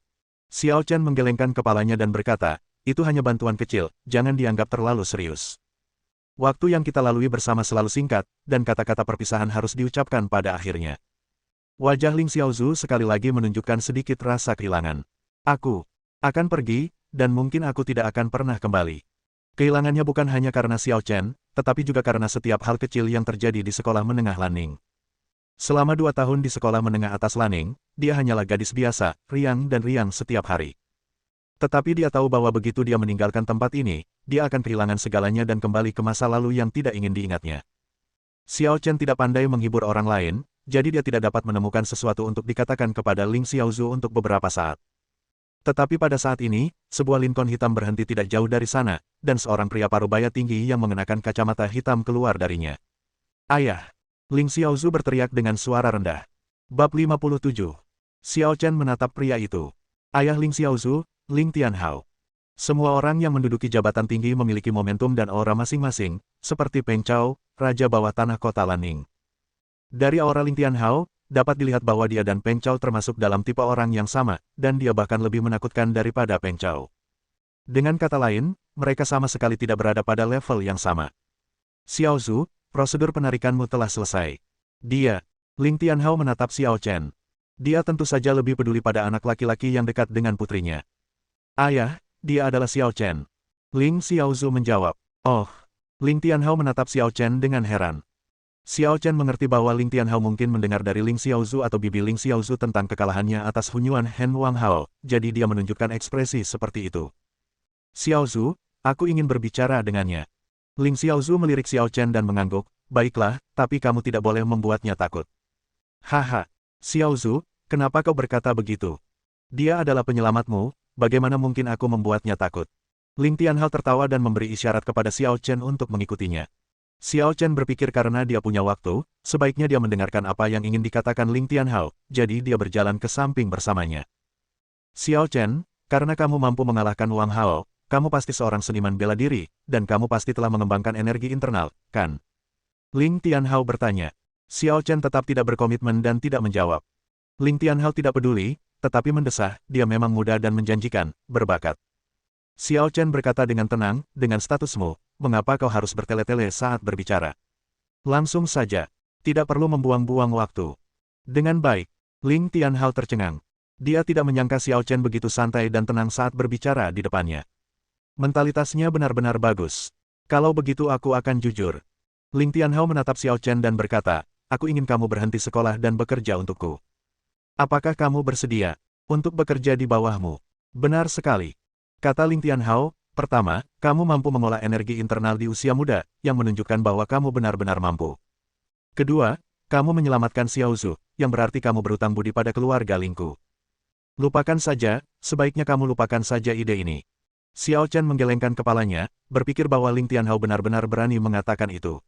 Xiao Chen menggelengkan kepalanya dan berkata, itu hanya bantuan kecil, jangan dianggap terlalu serius. Waktu yang kita lalui bersama selalu singkat, dan kata-kata perpisahan harus diucapkan pada akhirnya. Wajah Ling Xiaozu sekali lagi menunjukkan sedikit rasa kehilangan. Aku akan pergi, dan mungkin aku tidak akan pernah kembali. Kehilangannya bukan hanya karena Xiao Chen, tetapi juga karena setiap hal kecil yang terjadi di sekolah menengah Lan Ning. Selama 2 tahun di sekolah menengah atas Lan Ning, dia hanyalah gadis biasa, riang dan riang setiap hari. Tetapi dia tahu bahwa begitu dia meninggalkan tempat ini, dia akan kehilangan segalanya dan kembali ke masa lalu yang tidak ingin diingatnya. Xiao Chen tidak pandai menghibur orang lain, jadi dia tidak dapat menemukan sesuatu untuk dikatakan kepada Ling Xiaozu untuk beberapa saat. Tetapi pada saat ini, sebuah Lincoln hitam berhenti tidak jauh dari sana, dan seorang pria parubaya tinggi yang mengenakan kacamata hitam keluar darinya. Ayah! Ling Xiaozu berteriak dengan suara rendah. Bab 57. Xiao Chen menatap pria itu. Ayah Ling Xiaozu, Ling Tianhao. Semua orang yang menduduki jabatan tinggi memiliki momentum dan aura masing-masing, seperti Peng Chao, Raja Bawah Tanah Kota Lanning. Dari aura Ling Tianhao, dapat dilihat bahwa dia dan Peng Chao termasuk dalam tipe orang yang sama, dan dia bahkan lebih menakutkan daripada Peng Chao. Dengan kata lain, mereka sama sekali tidak berada pada level yang sama. Xiaozu, prosedur penarikanmu telah selesai. Dia, Ling Tianhao menatap Xiao Chen. Dia tentu saja lebih peduli pada anak laki-laki yang dekat dengan putrinya. Ayah, dia adalah Xiao Chen. Ling Xiaozu menjawab. Oh. Ling Tianhao menatap Xiao Chen dengan heran. Xiao Chen mengerti bahwa Ling Tianhao mungkin mendengar dari Ling Xiaozu atau bibi Ling Xiaozu tentang kekalahannya atas Hunyuan Hen Wang Hao, jadi dia menunjukkan ekspresi seperti itu. Xiaozu, aku ingin berbicara dengannya. Ling Xiaozu melirik Xiao Chen dan mengangguk, baiklah, tapi kamu tidak boleh membuatnya takut. Haha, Xiaozu, kenapa kau berkata begitu? Dia adalah penyelamatmu. Bagaimana mungkin aku membuatnya takut? Ling Tianhao tertawa dan memberi isyarat kepada Xiao Chen untuk mengikutinya. Xiao Chen berpikir karena dia punya waktu, sebaiknya dia mendengarkan apa yang ingin dikatakan Ling Tianhao, jadi dia berjalan ke samping bersamanya. Xiao Chen, karena kamu mampu mengalahkan Wang Hao, kamu pasti seorang seniman bela diri, dan kamu pasti telah mengembangkan energi internal, kan? Ling Tianhao bertanya. Xiao Chen tetap tidak berkomitmen dan tidak menjawab. Ling Tianhao tidak peduli, tetapi mendesah, dia memang muda dan menjanjikan, berbakat. Xiao Chen berkata dengan tenang, dengan statusmu, mengapa kau harus bertele-tele saat berbicara? Langsung saja, tidak perlu membuang-buang waktu. Dengan baik, Ling Tianhao tercengang. Dia tidak menyangka Xiao Chen begitu santai dan tenang saat berbicara di depannya. Mentalitasnya benar-benar bagus. Kalau begitu aku akan jujur. Ling Tianhao menatap Xiao Chen dan berkata, aku ingin kamu berhenti sekolah dan bekerja untukku. Apakah kamu bersedia untuk bekerja di bawahmu? Benar sekali. Kata Ling Tianhao, pertama, kamu mampu mengolah energi internal di usia muda, yang menunjukkan bahwa kamu benar-benar mampu. Kedua, kamu menyelamatkan Xiaozu, yang berarti kamu berutang budi pada keluarga Lingku. Lupakan saja, sebaiknya kamu lupakan saja ide ini. Xiao Chen menggelengkan kepalanya, berpikir bahwa Ling Tianhao benar-benar berani mengatakan itu.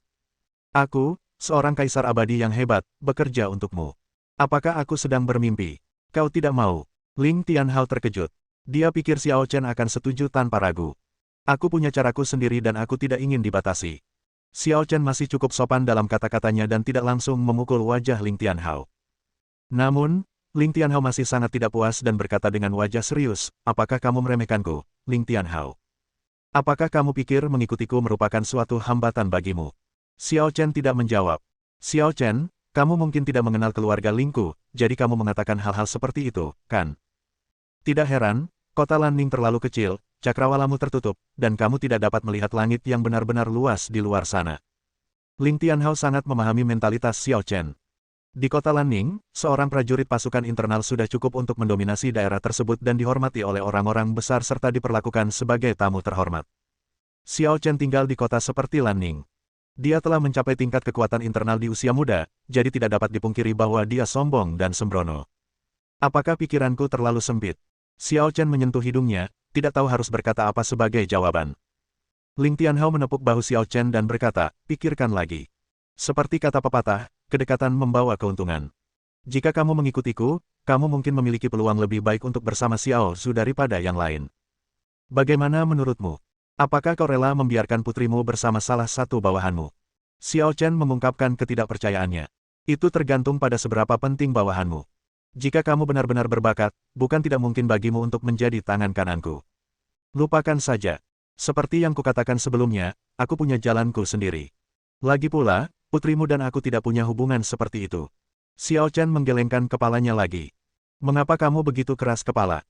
Aku, seorang kaisar abadi yang hebat, bekerja untukmu. Apakah aku sedang bermimpi? Kau tidak mau. Ling Tianhao terkejut. Dia pikir Xiao Chen akan setuju tanpa ragu. Aku punya caraku sendiri dan aku tidak ingin dibatasi. Xiao Chen masih cukup sopan dalam kata-katanya dan tidak langsung memukul wajah Ling Tianhao. Namun, Ling Tianhao masih sangat tidak puas dan berkata dengan wajah serius, apakah kamu meremehkanku, Ling Tianhao? Apakah kamu pikir mengikutiku merupakan suatu hambatan bagimu? Xiao Chen tidak menjawab. Xiao Chen, kamu mungkin tidak mengenal keluarga Lingku, jadi kamu mengatakan hal-hal seperti itu, kan? Tidak heran, kota Lanning terlalu kecil, cakrawalamu tertutup, dan kamu tidak dapat melihat langit yang benar-benar luas di luar sana. Ling Tianhao sangat memahami mentalitas Xiao Chen. Di kota Lanning, seorang prajurit pasukan internal sudah cukup untuk mendominasi daerah tersebut dan dihormati oleh orang-orang besar serta diperlakukan sebagai tamu terhormat. Xiao Chen tinggal di kota seperti Lanning. Dia telah mencapai tingkat kekuatan internal di usia muda, jadi tidak dapat dipungkiri bahwa dia sombong dan sembrono. Apakah pikiranku terlalu sempit? Xiao Chen menyentuh hidungnya, tidak tahu harus berkata apa sebagai jawaban. Ling Tianhao menepuk bahu Xiao Chen dan berkata, pikirkan lagi. Seperti kata pepatah, kedekatan membawa keuntungan. Jika kamu mengikutiku, kamu mungkin memiliki peluang lebih baik untuk bersama Xiao Zhu daripada yang lain. Bagaimana menurutmu? Apakah kau rela membiarkan putrimu bersama salah satu bawahanmu? Xiao Chen mengungkapkan ketidakpercayaannya. Itu tergantung pada seberapa penting bawahanmu. Jika kamu benar-benar berbakat, bukan tidak mungkin bagimu untuk menjadi tangan kananku. Lupakan saja. Seperti yang kukatakan sebelumnya, aku punya jalanku sendiri. Lagi pula, putrimu dan aku tidak punya hubungan seperti itu. Xiao Chen menggelengkan kepalanya lagi. Mengapa kamu begitu keras kepala?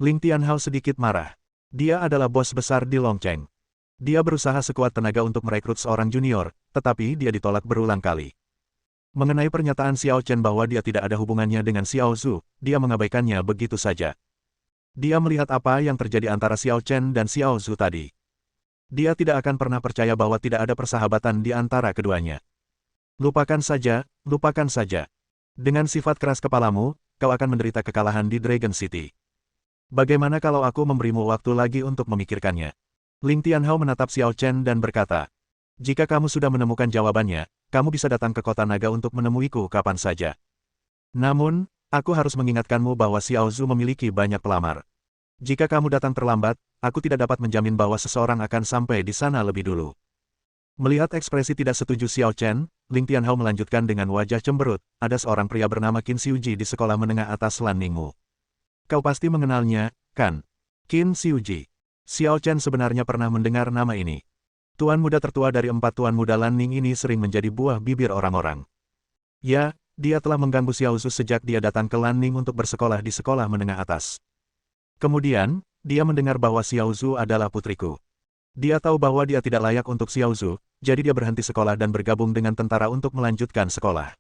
Ling Tianhao sedikit marah. Dia adalah bos besar di Longcheng. Dia berusaha sekuat tenaga untuk merekrut seorang junior, tetapi dia ditolak berulang kali. Mengenai pernyataan Xiao Chen bahwa dia tidak ada hubungannya dengan Xiao Zhu, dia mengabaikannya begitu saja. Dia melihat apa yang terjadi antara Xiao Chen dan Xiao Zhu tadi. Dia tidak akan pernah percaya bahwa tidak ada persahabatan di antara keduanya. Lupakan saja, lupakan saja. Dengan sifat keras kepalamu, kau akan menderita kekalahan di Dragon City. Bagaimana kalau aku memberimu waktu lagi untuk memikirkannya? Ling Tianhao menatap Xiao Chen dan berkata, jika kamu sudah menemukan jawabannya, kamu bisa datang ke kota naga untuk menemuiku kapan saja. Namun, Aku harus mengingatkanmu bahwa Xiao Zhu memiliki banyak pelamar. Jika kamu datang terlambat, aku tidak dapat menjamin bahwa seseorang akan sampai di sana lebih dulu. Melihat ekspresi tidak setuju Xiao Chen, Ling Tianhao melanjutkan dengan wajah cemberut, ada seorang pria bernama Qin Xiuji di sekolah menengah atas Lan Ningmu. Kau pasti mengenalnya, kan? Qin Xiuji. Xiao Chen sebenarnya pernah mendengar nama ini. Tuan muda tertua dari 4 tuan muda Lan Ning ini sering menjadi buah bibir orang-orang. Ya, dia telah mengganggu Xiao Zhu sejak dia datang ke Lan Ning untuk bersekolah di sekolah menengah atas. Kemudian, dia mendengar bahwa Xiao Zhu adalah putriku. Dia tahu bahwa dia tidak layak untuk Xiao Zhu, jadi dia berhenti sekolah dan bergabung dengan tentara untuk melanjutkan sekolah.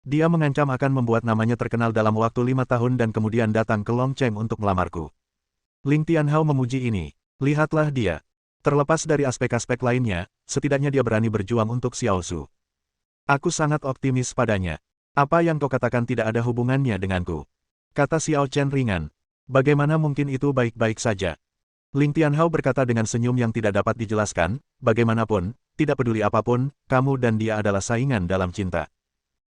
Dia mengancam akan membuat namanya terkenal dalam waktu 5 tahun dan kemudian datang ke Longcheng untuk melamarku. Ling Tianhao memuji ini. Lihatlah dia. Terlepas dari aspek-aspek lainnya, setidaknya dia berani berjuang untuk Xiao Zhu. Aku sangat optimis padanya. Apa yang kau katakan tidak ada hubungannya denganku. Kata Xiao Chen ringan. Bagaimana mungkin itu baik-baik saja? Ling Tianhao berkata dengan senyum yang tidak dapat dijelaskan, bagaimanapun, tidak peduli apapun, kamu dan dia adalah saingan dalam cinta.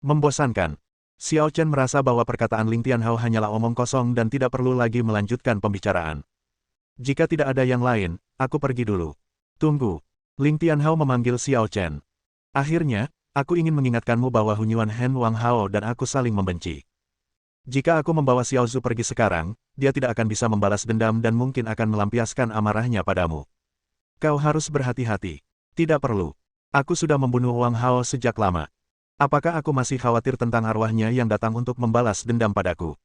Membosankan. Xiao Chen merasa bahwa perkataan Ling Tianhao hanyalah omong kosong dan tidak perlu lagi melanjutkan pembicaraan. Jika tidak ada yang lain, aku pergi dulu. Tunggu. Ling Tianhao memanggil Xiao Chen. Akhirnya, aku ingin mengingatkanmu bahwa Hunyuan Hen Wang Hao dan aku saling membenci. Jika aku membawa Xiao Zhu pergi sekarang, dia tidak akan bisa membalas dendam dan mungkin akan melampiaskan amarahnya padamu. Kau harus berhati-hati. Tidak perlu. Aku sudah membunuh Wang Hao sejak lama. Apakah aku masih khawatir tentang arwahnya yang datang untuk membalas dendam padaku?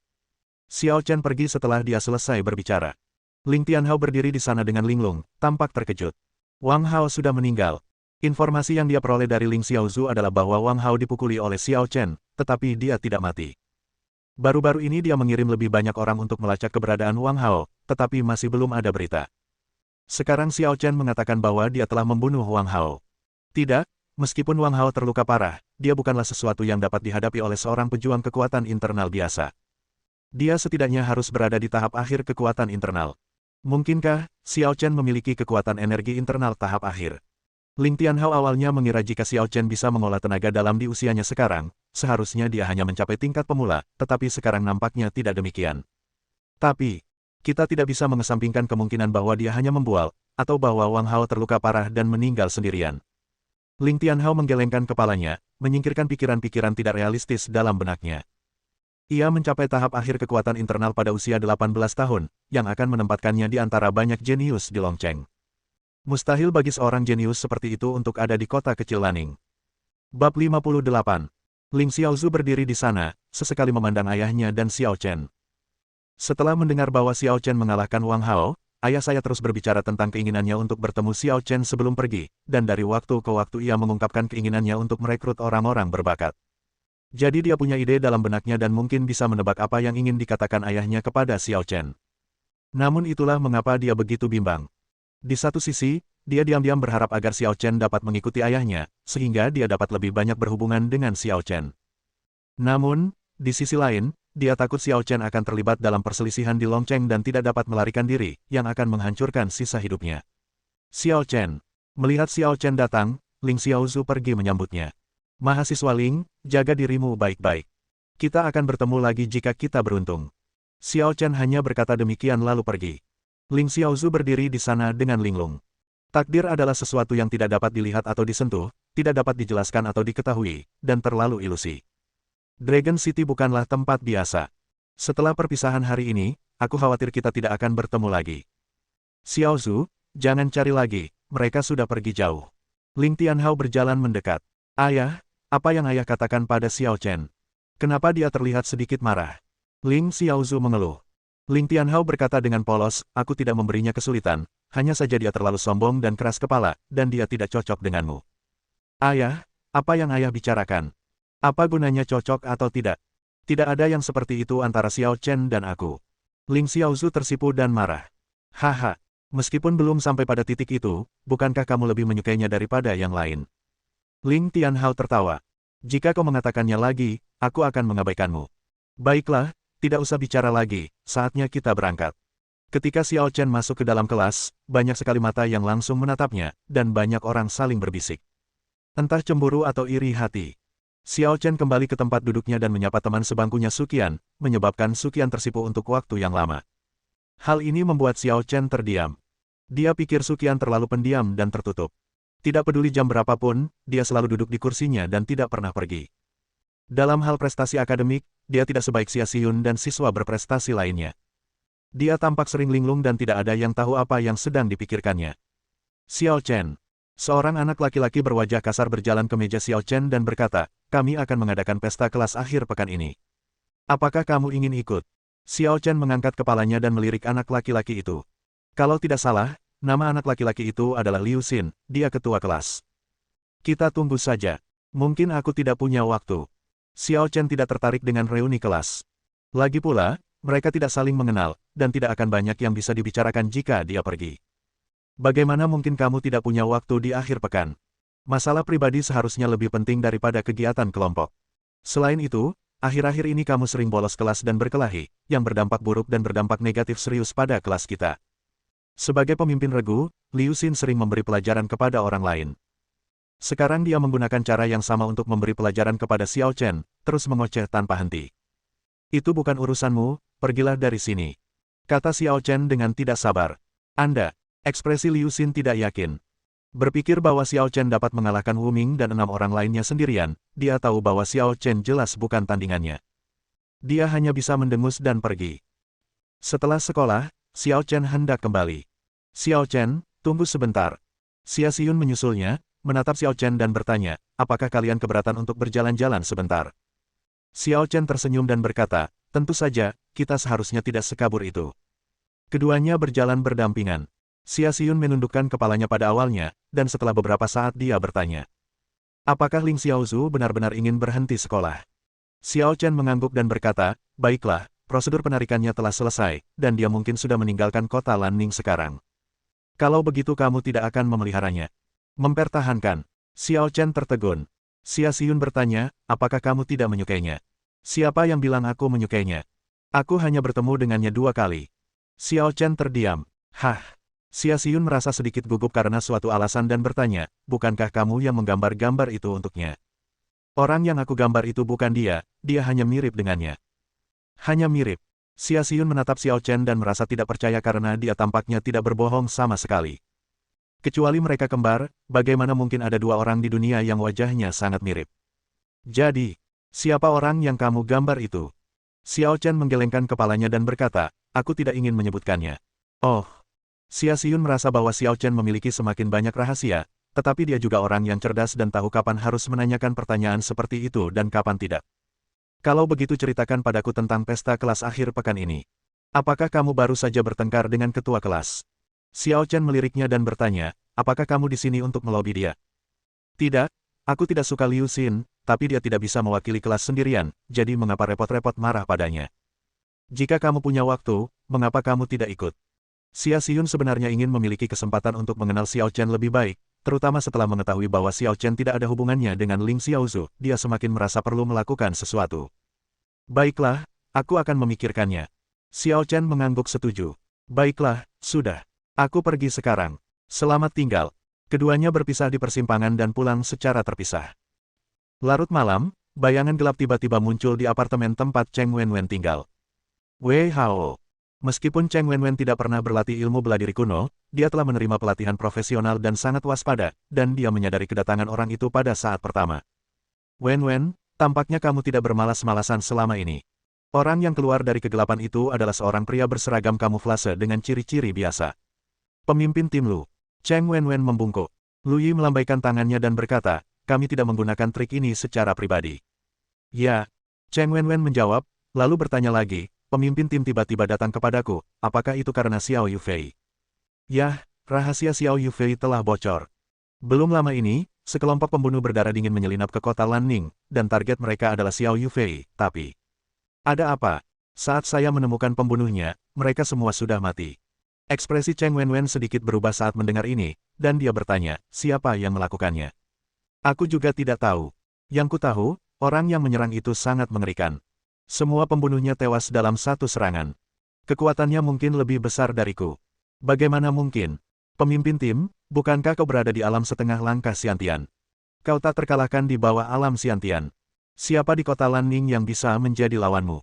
Xiao Chen pergi setelah dia selesai berbicara. Ling Tianhao berdiri di sana dengan linglung, tampak terkejut. Wang Hao sudah meninggal. Informasi yang dia peroleh dari Ling Xiaozhu adalah bahwa Wang Hao dipukuli oleh Xiao Chen, tetapi dia tidak mati. Baru-baru ini dia mengirim lebih banyak orang untuk melacak keberadaan Wang Hao, tetapi masih belum ada berita. Sekarang Xiao Chen mengatakan bahwa dia telah membunuh Wang Hao. Tidak, meskipun Wang Hao terluka parah, dia bukanlah sesuatu yang dapat dihadapi oleh seorang pejuang kekuatan internal biasa. Dia setidaknya harus berada di tahap akhir kekuatan internal. Mungkinkah Xiao Chen memiliki kekuatan energi internal tahap akhir? Ling Tianhao awalnya mengira jika Xiao Chen bisa mengolah tenaga dalam di usianya sekarang, seharusnya dia hanya mencapai tingkat pemula, tetapi sekarang nampaknya tidak demikian. Tapi, kita tidak bisa mengesampingkan kemungkinan bahwa dia hanya membual, atau bahwa Wang Hao terluka parah dan meninggal sendirian. Ling Tianhao menggelengkan kepalanya, menyingkirkan pikiran-pikiran tidak realistis dalam benaknya. Ia mencapai tahap akhir kekuatan internal pada usia 18 tahun, yang akan menempatkannya di antara banyak jenius di Longcheng. Mustahil bagi seorang jenius seperti itu untuk ada di kota kecil Lanning. Bab 58. Ling Xiaozhu berdiri di sana, sesekali memandang ayahnya dan Xiao Chen. Setelah mendengar bahwa Xiao Chen mengalahkan Wang Hao, ayah saya terus berbicara tentang keinginannya untuk bertemu Xiao Chen sebelum pergi, dan dari waktu ke waktu ia mengungkapkan keinginannya untuk merekrut orang-orang berbakat. Jadi dia punya ide dalam benaknya dan mungkin bisa menebak apa yang ingin dikatakan ayahnya kepada Xiao Chen. Namun itulah mengapa dia begitu bimbang. Di satu sisi, dia diam-diam berharap agar Xiao Chen dapat mengikuti ayahnya, sehingga dia dapat lebih banyak berhubungan dengan Xiao Chen. Namun, di sisi lain, dia takut Xiao Chen akan terlibat dalam perselisihan di Longcheng dan tidak dapat melarikan diri, yang akan menghancurkan sisa hidupnya. Xiao Chen. Melihat Xiao Chen datang, Ling Xiaozhu pergi menyambutnya. Mahasiswa Ling, jaga dirimu baik-baik. Kita akan bertemu lagi jika kita beruntung. Xiao Chen hanya berkata demikian lalu pergi. Ling Xiaozhu berdiri di sana dengan linglung. Takdir adalah sesuatu yang tidak dapat dilihat atau disentuh, tidak dapat dijelaskan atau diketahui, dan terlalu ilusi. Dragon City bukanlah tempat biasa. Setelah perpisahan hari ini, aku khawatir kita tidak akan bertemu lagi. Xiaozhu, jangan cari lagi, mereka sudah pergi jauh. Ling Tianhao berjalan mendekat. Ayah, apa yang ayah katakan pada Xiao Chen? Kenapa dia terlihat sedikit marah? Ling Xiaozhu mengeluh. Ling Tianhao berkata dengan polos, aku tidak memberinya kesulitan, hanya saja dia terlalu sombong dan keras kepala, dan dia tidak cocok denganmu. Ayah, apa yang ayah bicarakan? Apa gunanya cocok atau tidak? Tidak ada yang seperti itu antara Xiao Chen dan aku. Ling Xiaozhu tersipu dan marah. Haha, meskipun belum sampai pada titik itu, bukankah kamu lebih menyukainya daripada yang lain? Ling Tianhao tertawa. Jika kau mengatakannya lagi, aku akan mengabaikanmu. Baiklah, tidak usah bicara lagi, saatnya kita berangkat. Ketika Xiao Chen masuk ke dalam kelas, banyak sekali mata yang langsung menatapnya, dan banyak orang saling berbisik. Entah cemburu atau iri hati. Xiao Chen kembali ke tempat duduknya dan menyapa teman sebangkunya Suqian, menyebabkan Suqian tersipu untuk waktu yang lama. Hal ini membuat Xiao Chen terdiam. Dia pikir Suqian terlalu pendiam dan tertutup. Tidak peduli jam berapapun, dia selalu duduk di kursinya dan tidak pernah pergi. Dalam hal prestasi akademik, dia tidak sebaik Xia Xiyun dan siswa berprestasi lainnya. Dia tampak sering linglung dan tidak ada yang tahu apa yang sedang dipikirkannya. Xiao Chen. Seorang anak laki-laki berwajah kasar berjalan ke meja Xiao Chen dan berkata, kami akan mengadakan pesta kelas akhir pekan ini. Apakah kamu ingin ikut? Xiao Chen mengangkat kepalanya dan melirik anak laki-laki itu. Kalau tidak salah, nama anak laki-laki itu adalah Liu Xin, dia ketua kelas. Kita tunggu saja. Mungkin aku tidak punya waktu. Xiao Chen tidak tertarik dengan reuni kelas. Lagi pula, mereka tidak saling mengenal, dan tidak akan banyak yang bisa dibicarakan jika dia pergi. Bagaimana mungkin kamu tidak punya waktu di akhir pekan? Masalah pribadi seharusnya lebih penting daripada kegiatan kelompok. Selain itu, akhir-akhir ini kamu sering bolos kelas dan berkelahi, yang berdampak buruk dan berdampak negatif serius pada kelas kita. Sebagai pemimpin regu, Liu Xin sering memberi pelajaran kepada orang lain. Sekarang dia menggunakan cara yang sama untuk memberi pelajaran kepada Xiao Chen, terus mengoceh tanpa henti. Itu bukan urusanmu, pergilah dari sini. Kata Xiao Chen dengan tidak sabar. Anda, ekspresi Liu Xin tidak yakin. Berpikir bahwa Xiao Chen dapat mengalahkan Wu Ming dan 6 orang lainnya sendirian, dia tahu bahwa Xiao Chen jelas bukan tandingannya. Dia hanya bisa mendengus dan pergi. Setelah sekolah, Xiao Chen hendak kembali. Xiao Chen, tunggu sebentar. Xia Xiyun menyusulnya, menatap Xiao Chen dan bertanya, apakah kalian keberatan untuk berjalan-jalan sebentar? Xiao Chen tersenyum dan berkata, tentu saja, kita seharusnya tidak sekabur itu. Keduanya berjalan berdampingan. Xia Xiyun menundukkan kepalanya pada awalnya, dan setelah beberapa saat dia bertanya. Apakah Ling Xiaozu benar-benar ingin berhenti sekolah? Xiao Chen mengangguk dan berkata, baiklah, prosedur penarikannya telah selesai, dan dia mungkin sudah meninggalkan kota Lanning sekarang. Kalau begitu kamu tidak akan memeliharanya. Mempertahankan. Xiao Chen tertegun. Xia Xiyun bertanya, apakah kamu tidak menyukainya? Siapa yang bilang aku menyukainya? Aku hanya bertemu dengannya 2 kali. Xiao Chen terdiam. Hah? Xia Xiyun merasa sedikit gugup karena suatu alasan dan bertanya, bukankah kamu yang menggambar gambar itu untuknya? Orang yang aku gambar itu bukan dia hanya mirip dengannya. Hanya mirip. Xia Xiyun menatap Xiao Chen dan merasa tidak percaya karena dia tampaknya tidak berbohong sama sekali. Kecuali mereka kembar, bagaimana mungkin ada 2 orang di dunia yang wajahnya sangat mirip? Jadi, siapa orang yang kamu gambar itu? Xiao Chen menggelengkan kepalanya dan berkata, aku tidak ingin menyebutkannya. Oh. Xia Xiyun merasa bahwa Xiao Chen memiliki semakin banyak rahasia, tetapi dia juga orang yang cerdas dan tahu kapan harus menanyakan pertanyaan seperti itu dan kapan tidak. Kalau begitu ceritakan padaku tentang pesta kelas akhir pekan ini. Apakah kamu baru saja bertengkar dengan ketua kelas? Xiao Chen meliriknya dan bertanya, apakah kamu di sini untuk melobi dia? Tidak, aku tidak suka Liu Xin, tapi dia tidak bisa mewakili kelas sendirian, jadi mengapa repot-repot marah padanya? Jika kamu punya waktu, mengapa kamu tidak ikut? Xia Xiyun sebenarnya ingin memiliki kesempatan untuk mengenal Xiao Chen lebih baik, terutama setelah mengetahui bahwa Xiao Chen tidak ada hubungannya dengan Ling Xiaozu, dia semakin merasa perlu melakukan sesuatu. Baiklah, aku akan memikirkannya. Xiao Chen mengangguk setuju. Baiklah, sudah. Aku pergi sekarang. Selamat tinggal. Keduanya berpisah di persimpangan dan pulang secara terpisah. Larut malam, bayangan gelap tiba-tiba muncul di apartemen tempat Cheng Wenwen tinggal. Wei Hao. Meskipun Cheng Wenwen tidak pernah berlatih ilmu bela diri kuno, dia telah menerima pelatihan profesional dan sangat waspada, dan dia menyadari kedatangan orang itu pada saat pertama. Wenwen, tampaknya kamu tidak bermalas-malasan selama ini. Orang yang keluar dari kegelapan itu adalah seorang pria berseragam kamuflase dengan ciri-ciri biasa. Pemimpin tim Lu. Cheng Wenwen membungkuk. Lu Yi melambaikan tangannya dan berkata, kami tidak menggunakan trik ini secara pribadi. Ya. Cheng Wenwen menjawab, lalu bertanya lagi, pemimpin tim tiba-tiba datang kepadaku, apakah itu karena Xiao Yufei? Yah, rahasia Xiao Yufei telah bocor. Belum lama ini, sekelompok pembunuh berdarah dingin menyelinap ke kota Lanning, dan target mereka adalah Xiao Yufei, tapi... Ada apa? Saat saya menemukan pembunuhnya, mereka semua sudah mati. Ekspresi Cheng Wenwen sedikit berubah saat mendengar ini, dan dia bertanya, siapa yang melakukannya? Aku juga tidak tahu. Yang ku tahu, orang yang menyerang itu sangat mengerikan. Semua pembunuhnya tewas dalam satu serangan. Kekuatannya mungkin lebih besar dariku. Bagaimana mungkin? Pemimpin tim, bukankah kau berada di alam setengah langkah Xiantian? Kau tak terkalahkan di bawah alam Xiantian. Siapa di kota Lanning yang bisa menjadi lawanmu?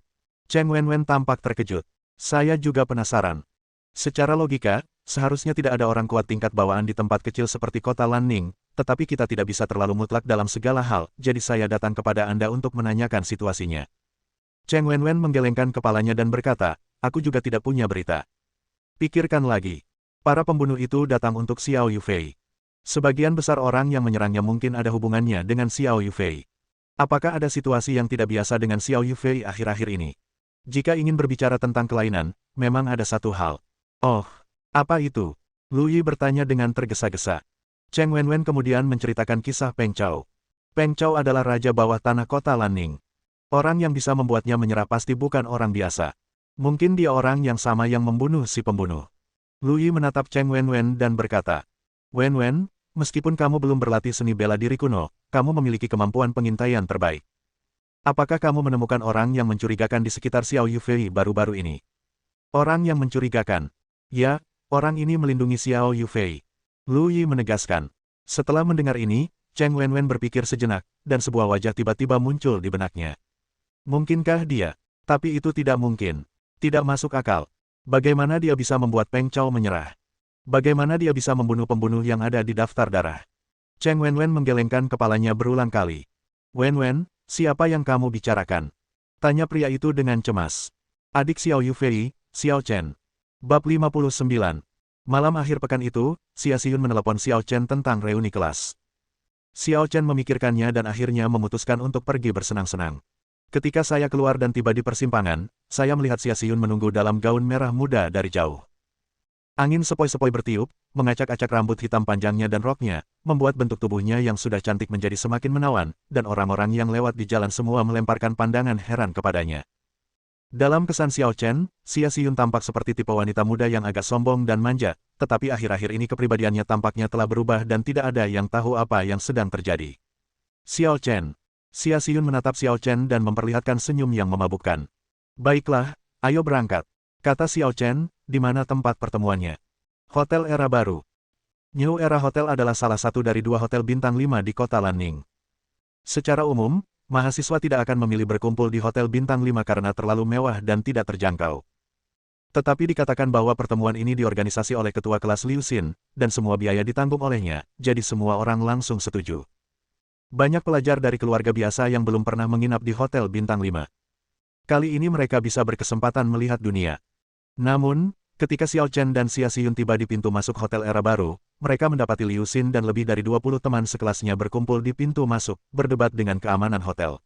Cheng Wenwen tampak terkejut. Saya juga penasaran. Secara logika, seharusnya tidak ada orang kuat tingkat bawaan di tempat kecil seperti kota Lanning, tetapi kita tidak bisa terlalu mutlak dalam segala hal, jadi saya datang kepada Anda untuk menanyakan situasinya. Cheng Wenwen menggelengkan kepalanya dan berkata, aku juga tidak punya berita. Pikirkan lagi. Para pembunuh itu datang untuk Xiao Yufei. Sebagian besar orang yang menyerangnya mungkin ada hubungannya dengan Xiao Yufei. Apakah ada situasi yang tidak biasa dengan Xiao Yufei akhir-akhir ini? Jika ingin berbicara tentang kelainan, memang ada satu hal. Oh, apa itu? Lu Yi bertanya dengan tergesa-gesa. Cheng Wenwen kemudian menceritakan kisah Peng Chao. Peng Chao adalah raja bawah tanah kota Lanning. Orang yang bisa membuatnya menyerah pasti bukan orang biasa. Mungkin dia orang yang sama yang membunuh si pembunuh. Lu Yi menatap Cheng Wenwen dan berkata, Wenwen, meskipun kamu belum berlatih seni bela diri kuno, kamu memiliki kemampuan pengintaian terbaik. Apakah kamu menemukan orang yang mencurigakan di sekitar Xiao Yufei baru-baru ini? Orang yang mencurigakan. Ya, orang ini melindungi Xiao Yufei. Lu Yi menegaskan. Setelah mendengar ini, Cheng Wenwen berpikir sejenak, dan sebuah wajah tiba-tiba muncul di benaknya. Mungkinkah dia? Tapi itu tidak mungkin. Tidak masuk akal. Bagaimana dia bisa membuat Peng Chao menyerah? Bagaimana dia bisa membunuh pembunuh yang ada di daftar darah? Cheng Wenwen menggelengkan kepalanya berulang kali. Wenwen, siapa yang kamu bicarakan? Tanya pria itu dengan cemas. Adik Xiao Yufei, Xiao Chen. Bab 59. Malam akhir pekan itu, Xia Xiyun menelepon Xiao Chen tentang reuni kelas. Xiao Chen memikirkannya dan akhirnya memutuskan untuk pergi bersenang-senang. Ketika saya keluar dan tiba di persimpangan, saya melihat Xia Xiyun menunggu dalam gaun merah muda dari jauh. Angin sepoi-sepoi bertiup, mengacak-acak rambut hitam panjangnya dan roknya, membuat bentuk tubuhnya yang sudah cantik menjadi semakin menawan, dan orang-orang yang lewat di jalan semua melemparkan pandangan heran kepadanya. Dalam kesan Xiao Chen, Xia Xiyun tampak seperti tipe wanita muda yang agak sombong dan manja, tetapi akhir-akhir ini kepribadiannya tampaknya telah berubah dan tidak ada yang tahu apa yang sedang terjadi. Xiao Chen. Xia Xiyun menatap Xiao Chen dan memperlihatkan senyum yang memabukkan. Baiklah, ayo berangkat. Kata Xiao Chen, di mana tempat pertemuannya? Hotel Era Baru. New Era Hotel adalah salah satu dari 2 hotel bintang 5 di kota Lanning. Secara umum, mahasiswa tidak akan memilih berkumpul di hotel bintang 5 karena terlalu mewah dan tidak terjangkau. Tetapi dikatakan bahwa pertemuan ini diorganisasi oleh ketua kelas Liu Xin, dan semua biaya ditanggung olehnya, jadi semua orang langsung setuju. Banyak pelajar dari keluarga biasa yang belum pernah menginap di hotel bintang 5. Kali ini mereka bisa berkesempatan melihat dunia. Namun, ketika Xiao Chen dan Xia Xiyun tiba di pintu masuk hotel Era Baru, mereka mendapati Liu Xin dan lebih dari 20 teman sekelasnya berkumpul di pintu masuk, berdebat dengan keamanan hotel.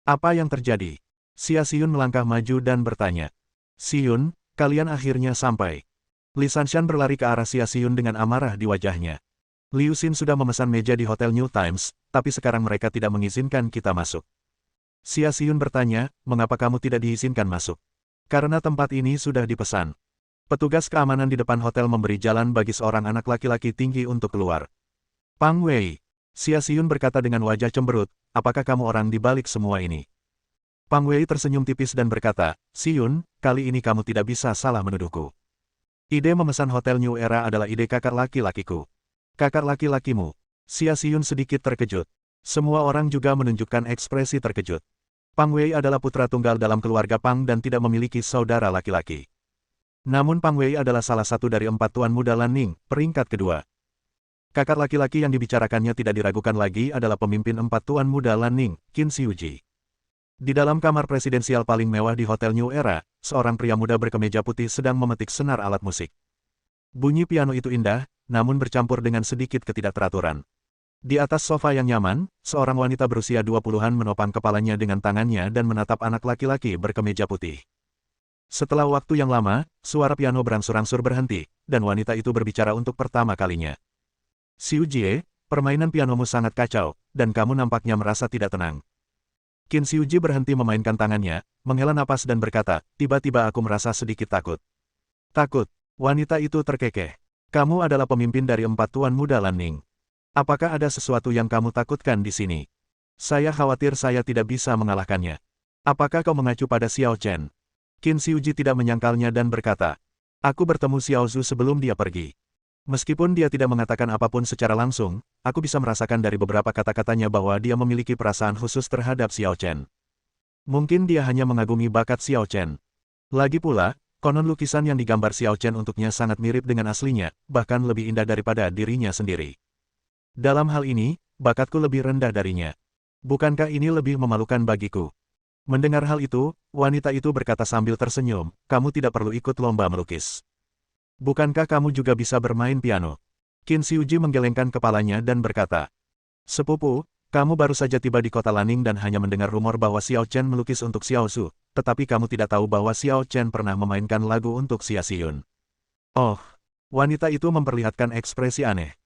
Apa yang terjadi? Xia Xiyun melangkah maju dan bertanya. Xiyun, kalian akhirnya sampai. Li Sanshan berlari ke arah Xia Xiyun dengan amarah di wajahnya. Liu Xin sudah memesan meja di Hotel New Times, tapi sekarang mereka tidak mengizinkan kita masuk. Xia Xiyun bertanya, mengapa kamu tidak diizinkan masuk? Karena tempat ini sudah dipesan. Petugas keamanan di depan hotel memberi jalan bagi seorang anak laki-laki tinggi untuk keluar. Pang Wei. Xia Xiyun berkata dengan wajah cemberut, apakah kamu orang di balik semua ini? Pang Wei tersenyum tipis dan berkata, Xiyun, kali ini kamu tidak bisa salah menuduhku. Ide memesan hotel New Era adalah ide kakak laki-lakiku. Kakak laki-lakimu. Xia Xiyun sedikit terkejut. Semua orang juga menunjukkan ekspresi terkejut. Pang Wei adalah putra tunggal dalam keluarga Pang dan tidak memiliki saudara laki-laki. Namun Pang Wei adalah salah satu dari 4 tuan muda Lanning, peringkat kedua. Kakak laki-laki yang dibicarakannya tidak diragukan lagi adalah pemimpin 4 tuan muda Lanning, Qin Xiuji. Di dalam kamar presidensial paling mewah di Hotel New Era, seorang pria muda berkemeja putih sedang memetik senar alat musik. Bunyi piano itu indah, namun bercampur dengan sedikit ketidakteraturan. Di atas sofa yang nyaman, seorang wanita berusia 20-an menopang kepalanya dengan tangannya dan menatap anak laki-laki berkemeja putih. Setelah waktu yang lama, suara piano berangsur-angsur berhenti, dan wanita itu berbicara untuk pertama kalinya. Xiu Jie, permainan pianomu sangat kacau, dan kamu nampaknya merasa tidak tenang. Qin Xiuji berhenti memainkan tangannya, menghela napas dan berkata, tiba-tiba aku merasa sedikit takut. Takut? Wanita itu terkekeh. Kamu adalah pemimpin dari 4 tuan muda Lanning. Apakah ada sesuatu yang kamu takutkan di sini? Saya khawatir saya tidak bisa mengalahkannya. Apakah kau mengacu pada Xiao Chen? Qin Xiuji tidak menyangkalnya dan berkata, aku bertemu Xiao Zhu sebelum dia pergi. Meskipun dia tidak mengatakan apapun secara langsung, aku bisa merasakan dari beberapa kata-katanya bahwa dia memiliki perasaan khusus terhadap Xiao Chen. Mungkin dia hanya mengagumi bakat Xiao Chen. Lagi pula, konon lukisan yang digambar Xiao Chen untuknya sangat mirip dengan aslinya, bahkan lebih indah daripada dirinya sendiri. Dalam hal ini, bakatku lebih rendah darinya. Bukankah ini lebih memalukan bagiku? Mendengar hal itu, wanita itu berkata sambil tersenyum, kamu tidak perlu ikut lomba melukis. Bukankah kamu juga bisa bermain piano? Qin Xiuji menggelengkan kepalanya dan berkata, Sepupu, kamu baru saja tiba di kota Laning dan hanya mendengar rumor bahwa Xiao Chen melukis untuk Xiao Su, tetapi kamu tidak tahu bahwa Xiao Chen pernah memainkan lagu untuk Xia Xiyun. Oh, wanita itu memperlihatkan ekspresi aneh.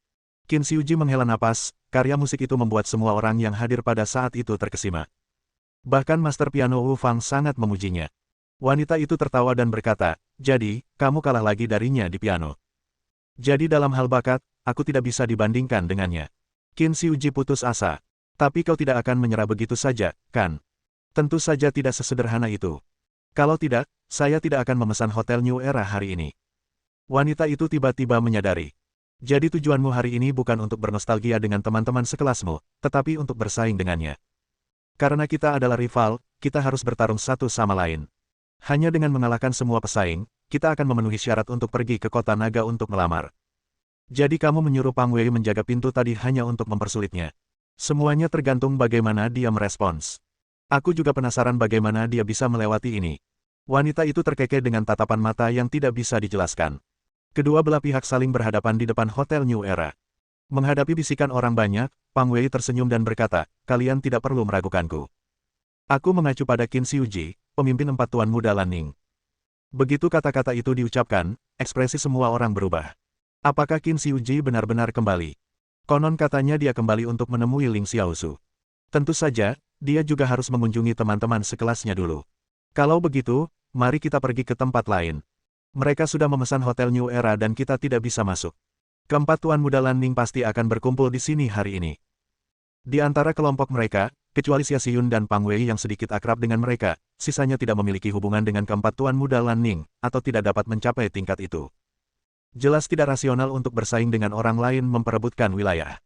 Qin Xiuji menghela napas, karya musik itu membuat semua orang yang hadir pada saat itu terkesima. Bahkan master piano Wu Fang sangat memujinya. Wanita itu tertawa dan berkata, jadi, kamu kalah lagi darinya di piano. Jadi dalam hal bakat, aku tidak bisa dibandingkan dengannya. Qin Xiuji putus asa. Tapi kau tidak akan menyerah begitu saja, kan? Tentu saja tidak sesederhana itu. Kalau tidak, saya tidak akan memesan Hotel New Era hari ini. Wanita itu tiba-tiba menyadari. Jadi tujuanmu hari ini bukan untuk bernostalgia dengan teman-teman sekelasmu, tetapi untuk bersaing dengannya. Karena kita adalah rival, kita harus bertarung satu sama lain. Hanya dengan mengalahkan semua pesaing, kita akan memenuhi syarat untuk pergi ke kota naga untuk melamar. Jadi kamu menyuruh Pang Wei menjaga pintu tadi hanya untuk mempersulitnya. Semuanya tergantung bagaimana dia merespons. Aku juga penasaran bagaimana dia bisa melewati ini. Wanita itu terkekeh dengan tatapan mata yang tidak bisa dijelaskan. Kedua belah pihak saling berhadapan di depan Hotel New Era. Menghadapi bisikan orang banyak, Pang Wei tersenyum dan berkata, kalian tidak perlu meragukanku. Aku mengacu pada Qin Xiuji, pemimpin 4 tuan muda Lanning. Begitu kata-kata itu diucapkan, ekspresi semua orang berubah. Apakah Qin Xiuji benar-benar kembali? Konon katanya dia kembali untuk menemui Ling Xiaosu. Tentu saja, dia juga harus mengunjungi teman-teman sekelasnya dulu. Kalau begitu, mari kita pergi ke tempat lain. Mereka sudah memesan Hotel New Era dan kita tidak bisa masuk. Keempat tuan muda Lanning pasti akan berkumpul di sini hari ini. Di antara kelompok mereka, kecuali Xia Xiyun dan Pang Wei yang sedikit akrab dengan mereka, sisanya tidak memiliki hubungan dengan keempat tuan muda Lanning, atau tidak dapat mencapai tingkat itu. Jelas tidak rasional untuk bersaing dengan orang lain memperebutkan wilayah.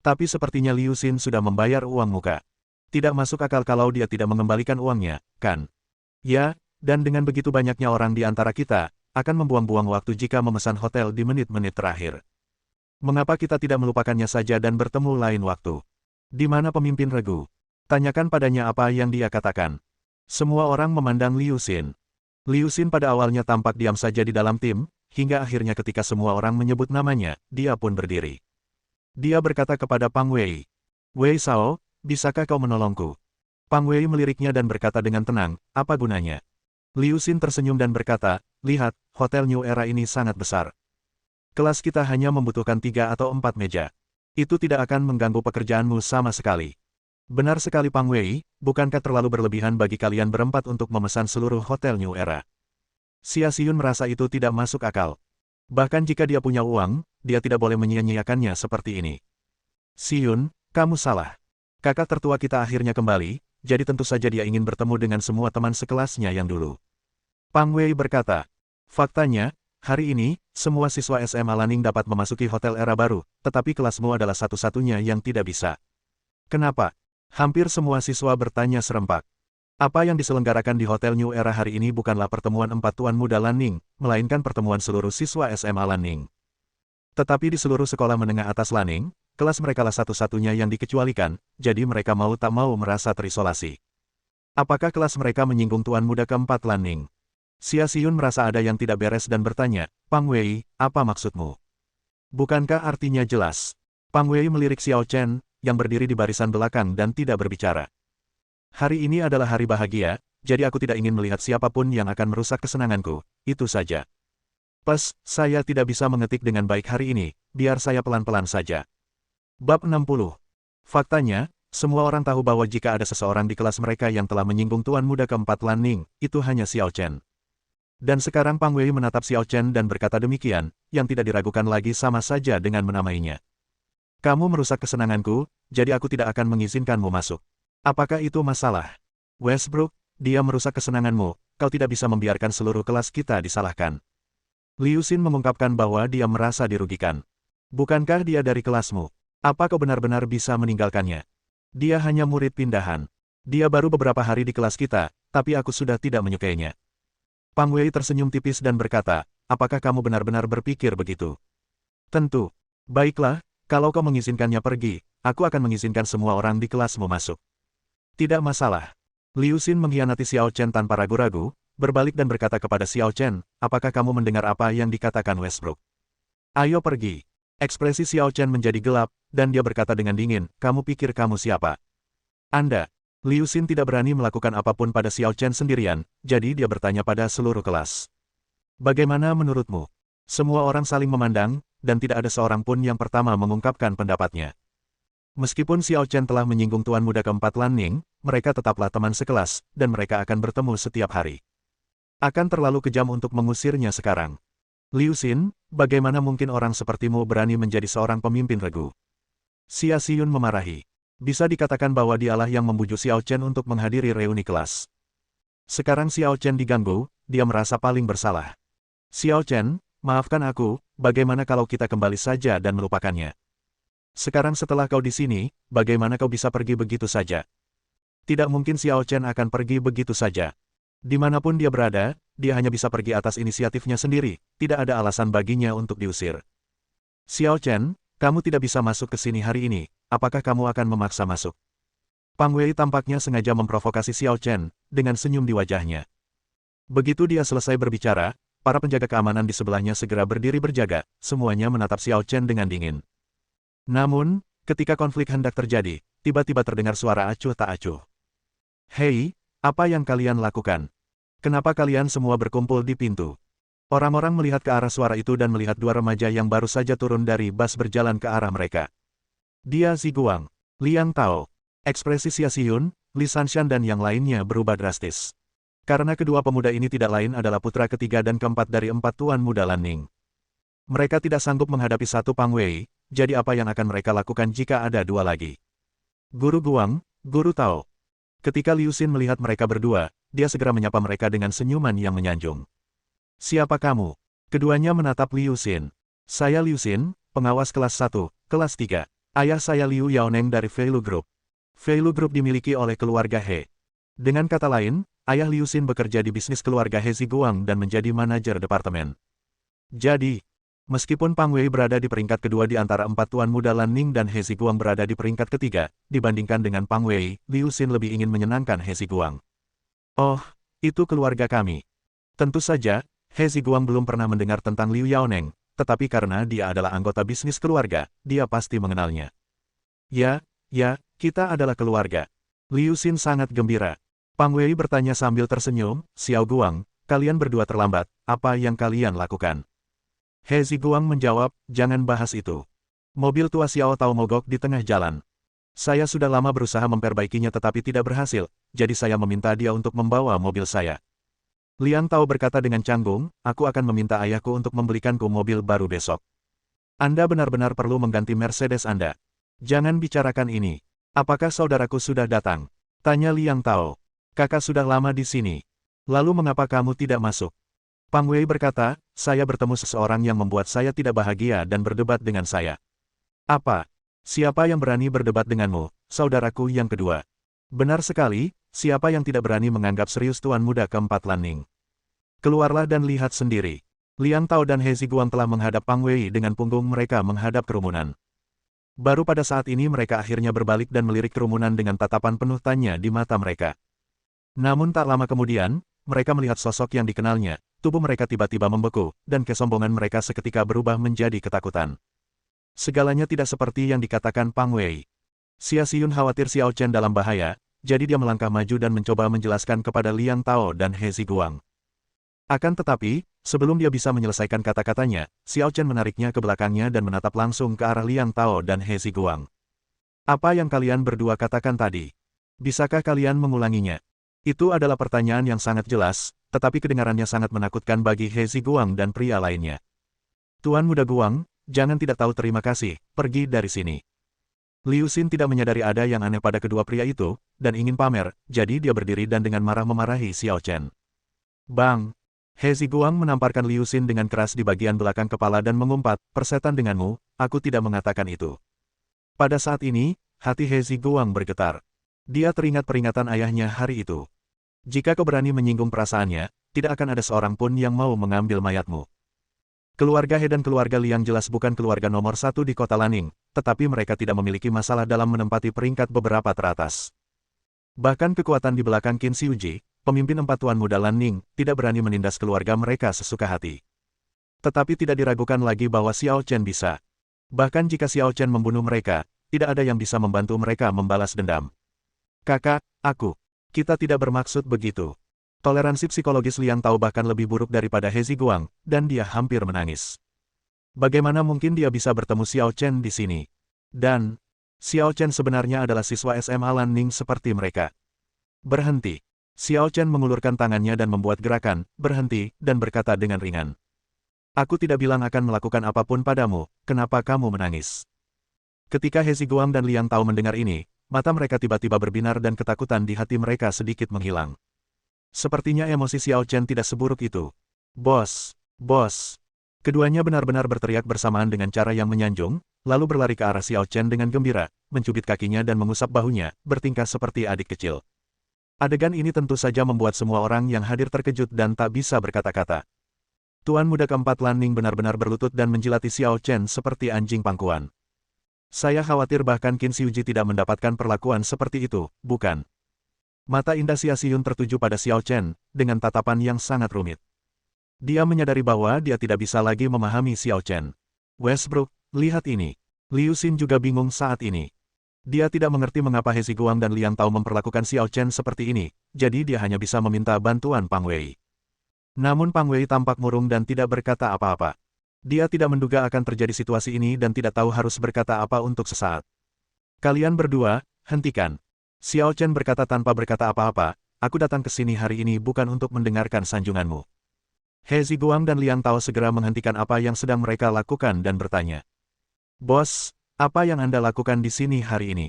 Tapi sepertinya Liu Xin sudah membayar uang muka. Tidak masuk akal kalau dia tidak mengembalikan uangnya, kan? Ya, dan dengan begitu banyaknya orang di antara kita, akan membuang-buang waktu jika memesan hotel di menit-menit terakhir. Mengapa kita tidak melupakannya saja dan bertemu lain waktu? Di mana pemimpin regu? Tanyakan padanya apa yang dia katakan. Semua orang memandang Liu Xin. Liu Xin pada awalnya tampak diam saja di dalam tim, hingga akhirnya ketika semua orang menyebut namanya, dia pun berdiri. Dia berkata kepada Pang Wei, Wei Sao, bisakah kau menolongku? Pang Wei meliriknya dan berkata dengan tenang, apa gunanya? Liu Xin tersenyum dan berkata, lihat, Hotel New Era ini sangat besar. Kelas kita hanya membutuhkan 3 atau 4 meja. Itu tidak akan mengganggu pekerjaanmu sama sekali. Benar sekali Pang Wei, bukankah terlalu berlebihan bagi kalian berempat untuk memesan seluruh Hotel New Era? Xia Xiyun merasa itu tidak masuk akal. Bahkan jika dia punya uang, dia tidak boleh menyia-nyiakannya seperti ini. Xiyun, kamu salah. Kakak tertua kita akhirnya kembali, jadi tentu saja dia ingin bertemu dengan semua teman sekelasnya yang dulu. Pang Wei berkata, faktanya, hari ini, semua siswa SMA Lanning dapat memasuki Hotel Era baru, tetapi kelasmu adalah satu-satunya yang tidak bisa. Kenapa? Hampir semua siswa bertanya serempak. Apa yang diselenggarakan di Hotel New Era hari ini bukanlah pertemuan 4 tuan muda Lanning, melainkan pertemuan seluruh siswa SMA Lanning. Tetapi di seluruh sekolah menengah atas Lanning, kelas merekalah satu-satunya yang dikecualikan, jadi mereka mau tak mau merasa terisolasi. Apakah kelas mereka menyinggung tuan muda keempat Lanning? Xia Xiyun merasa ada yang tidak beres dan bertanya, Pang Wei, apa maksudmu? Bukankah artinya jelas? Pang Wei melirik Xiao Chen, yang berdiri di barisan belakang dan tidak berbicara. Hari ini adalah hari bahagia, jadi aku tidak ingin melihat siapapun yang akan merusak kesenanganku, itu saja. Plus, saya tidak bisa mengetik dengan baik hari ini, biar saya pelan-pelan saja. Bab 60. Faktanya, semua orang tahu bahwa jika ada seseorang di kelas mereka yang telah menyinggung tuan muda keempat Lanning, itu hanya Xiao Chen. Dan sekarang Pang Wei menatap Xiao Chen dan berkata demikian, yang tidak diragukan lagi sama saja dengan menamainya. Kamu merusak kesenanganku, jadi aku tidak akan mengizinkanmu masuk. Apakah itu masalah? Westbrook, dia merusak kesenanganmu, kau tidak bisa membiarkan seluruh kelas kita disalahkan. Liu Xin mengungkapkan bahwa dia merasa dirugikan. Bukankah dia dari kelasmu? Apa kau benar-benar bisa meninggalkannya? Dia hanya murid pindahan. Dia baru beberapa hari di kelas kita, tapi aku sudah tidak menyukainya. Pang Wei tersenyum tipis dan berkata, apakah kamu benar-benar berpikir begitu? Tentu. Baiklah, kalau kau mengizinkannya pergi, aku akan mengizinkan semua orang di kelasmu masuk. Tidak masalah. Liu Xin mengkhianati Xiao Chen tanpa ragu-ragu, berbalik dan berkata kepada Xiao Chen, apakah kamu mendengar apa yang dikatakan Westbrook? Ayo pergi. Ekspresi Xiao Chen menjadi gelap, dan dia berkata dengan dingin, kamu pikir kamu siapa? Anda. Liu Xin tidak berani melakukan apapun pada Xiao Chen sendirian, jadi dia bertanya pada seluruh kelas. Bagaimana menurutmu? Semua orang saling memandang, dan tidak ada seorang pun yang pertama mengungkapkan pendapatnya. Meskipun Xiao Chen telah menyinggung Tuan Muda keempat Lan Ning, mereka tetaplah teman sekelas, dan mereka akan bertemu setiap hari. Akan terlalu kejam untuk mengusirnya sekarang. Liu Xin, bagaimana mungkin orang sepertimu berani menjadi seorang pemimpin regu? Xia Xiyun memarahi. Bisa dikatakan bahwa dialah yang membujuk Xiao Chen untuk menghadiri reuni kelas. Sekarang Xiao Chen diganggu, dia merasa paling bersalah. Xiao Chen, maafkan aku, bagaimana kalau kita kembali saja dan melupakannya? Sekarang setelah kau di sini, bagaimana kau bisa pergi begitu saja? Tidak mungkin Xiao Chen akan pergi begitu saja. Dimanapun dia berada, dia hanya bisa pergi atas inisiatifnya sendiri, tidak ada alasan baginya untuk diusir. Xiao Chen, kamu tidak bisa masuk ke sini hari ini, apakah kamu akan memaksa masuk? Pang Wei tampaknya sengaja memprovokasi Xiao Chen, dengan senyum di wajahnya. Begitu dia selesai berbicara, para penjaga keamanan di sebelahnya segera berdiri berjaga, semuanya menatap Xiao Chen dengan dingin. Namun, ketika konflik hendak terjadi, tiba-tiba terdengar suara acuh tak acuh. Hei, apa yang kalian lakukan? Kenapa kalian semua berkumpul di pintu? Orang-orang melihat ke arah suara itu dan melihat dua remaja yang baru saja turun dari bus berjalan ke arah mereka. Dia Ziguang, Liang Tao, ekspresi Xia Xiyun, Li Sanshan dan yang lainnya berubah drastis. Karena kedua pemuda ini tidak lain adalah putra ketiga dan keempat dari 4 Tuan Muda Lan Ning. Mereka tidak sanggup menghadapi satu Pang Wei, jadi apa yang akan mereka lakukan jika ada dua lagi? Guru Guang, Guru Tao. Ketika Liu Xin melihat mereka berdua, dia segera menyapa mereka dengan senyuman yang menyanjung. Siapa kamu? Keduanya menatap Liu Xin. Saya Liu Xin, pengawas kelas 1, kelas 3. Ayah saya Liu Yaoneng dari Feilu Group. Feilu Group dimiliki oleh keluarga He. Dengan kata lain, ayah Liu Xin bekerja di bisnis keluarga He Ziguang dan menjadi manajer departemen. Jadi, meskipun Pang Wei berada di peringkat kedua di antara 4 Tuan Muda Lan Ning dan He Ziguang berada di peringkat ketiga, dibandingkan dengan Pang Wei, Liu Xin lebih ingin menyenangkan He Ziguang. Oh, itu keluarga kami. Tentu saja, He Ziguang belum pernah mendengar tentang Liu Yaoneng, tetapi karena dia adalah anggota bisnis keluarga, dia pasti mengenalnya. Ya, kita adalah keluarga. Liu Xin sangat gembira. Pang Wei bertanya sambil tersenyum, Xiao Guang, kalian berdua terlambat, apa yang kalian lakukan? He Ziguang menjawab, jangan bahas itu. Mobil tua Xiao Tao mogok di tengah jalan. Saya sudah lama berusaha memperbaikinya tetapi tidak berhasil, jadi saya meminta dia untuk membawa mobil saya. Liang Tao berkata dengan canggung, aku akan meminta ayahku untuk membelikanku mobil baru besok. Anda benar-benar perlu mengganti Mercedes Anda. Jangan bicarakan ini. Apakah saudaraku sudah datang? Tanya Liang Tao. Kakak sudah lama di sini. Lalu mengapa kamu tidak masuk? Pang Wei berkata, saya bertemu seseorang yang membuat saya tidak bahagia dan berdebat dengan saya. Apa? Siapa yang berani berdebat denganmu, saudaraku yang kedua? Benar sekali, siapa yang tidak berani menganggap serius Tuan Muda keempat Lan Ning? Keluarlah dan lihat sendiri. Liang Tao dan He Ziguang telah menghadap Pang Wei dengan punggung mereka menghadap kerumunan. Baru pada saat ini mereka akhirnya berbalik dan melirik kerumunan dengan tatapan penuh tanya di mata mereka. Namun tak lama kemudian, mereka melihat sosok yang dikenalnya, tubuh mereka tiba-tiba membeku, dan kesombongan mereka seketika berubah menjadi ketakutan. Segalanya tidak seperti yang dikatakan Pang Wei. Xia Xiyun khawatir Xiao Chen dalam bahaya, jadi dia melangkah maju dan mencoba menjelaskan kepada Liang Tao dan He Ziguang. Akan tetapi, sebelum dia bisa menyelesaikan kata-katanya, Xiao Chen menariknya ke belakangnya dan menatap langsung ke arah Liang Tao dan He Ziguang. Apa yang kalian berdua katakan tadi? Bisakah kalian mengulanginya? Itu adalah pertanyaan yang sangat jelas, tetapi kedengarannya sangat menakutkan bagi He Ziguang dan pria lainnya. Tuan Muda Guang, jangan tidak tahu terima kasih, pergi dari sini. Liu Xin tidak menyadari ada yang aneh pada kedua pria itu, dan ingin pamer, jadi dia berdiri dan dengan marah memarahi Xiao Chen. Bang! He Ziguang menamparkan Liu Xin dengan keras di bagian belakang kepala dan mengumpat, persetan denganmu, aku tidak mengatakan itu. Pada saat ini, hati He Ziguang bergetar. Dia teringat peringatan ayahnya hari itu. Jika kau berani menyinggung perasaannya, tidak akan ada seorang pun yang mau mengambil mayatmu. Keluarga He dan keluarga Liang jelas bukan keluarga nomor satu di kota Lanning, tetapi mereka tidak memiliki masalah dalam menempati peringkat beberapa teratas. Bahkan kekuatan di belakang Qin Xiuji, pemimpin empat tuan muda Lanning, tidak berani menindas keluarga mereka sesuka hati. Tetapi tidak diragukan lagi bahwa Xiao Chen bisa. Bahkan jika Xiao Chen membunuh mereka, tidak ada yang bisa membantu mereka membalas dendam. Kakak, kita tidak bermaksud begitu. Toleransi psikologis Liang Tao bahkan lebih buruk daripada He Ziguang, dan dia hampir menangis. Bagaimana mungkin dia bisa bertemu Xiao Chen di sini? Dan, Xiao Chen sebenarnya adalah siswa SMA Lanning seperti mereka. Berhenti. Xiao Chen mengulurkan tangannya dan membuat gerakan, berhenti, dan berkata dengan ringan. Aku tidak bilang akan melakukan apapun padamu, kenapa kamu menangis? Ketika He Ziguang dan Liang Tao mendengar ini, mata mereka tiba-tiba berbinar dan ketakutan di hati mereka sedikit menghilang. Sepertinya emosi Xiao Chen tidak seburuk itu. Bos! Keduanya benar-benar berteriak bersamaan dengan cara yang menyanjung, lalu berlari ke arah Xiao Chen dengan gembira, mencubit kakinya dan mengusap bahunya, bertingkah seperti adik kecil. Adegan ini tentu saja membuat semua orang yang hadir terkejut dan tak bisa berkata-kata. Tuan muda keempat Lanning benar-benar berlutut dan menjilati Xiao Chen seperti anjing pangkuan. Saya khawatir bahkan Qin Xiuji tidak mendapatkan perlakuan seperti itu, bukan? Mata indah Xia Xiyun tertuju pada Xiao Chen, dengan tatapan yang sangat rumit. Dia menyadari bahwa dia tidak bisa lagi memahami Xiao Chen. Westbrook, lihat ini. Liu Xin juga bingung saat ini. Dia tidak mengerti mengapa He Ziguang dan Liang Tao memperlakukan Xiao Chen seperti ini, jadi dia hanya bisa meminta bantuan Pang Wei. Namun Pang Wei tampak murung dan tidak berkata apa-apa. Dia tidak menduga akan terjadi situasi ini dan tidak tahu harus berkata apa untuk sesaat. Kalian berdua, hentikan. Xiao Chen berkata tanpa berkata apa-apa, aku datang ke sini hari ini bukan untuk mendengarkan sanjunganmu. He Ziguang dan Liang Tao segera menghentikan apa yang sedang mereka lakukan dan bertanya. Bos, apa yang Anda lakukan di sini hari ini?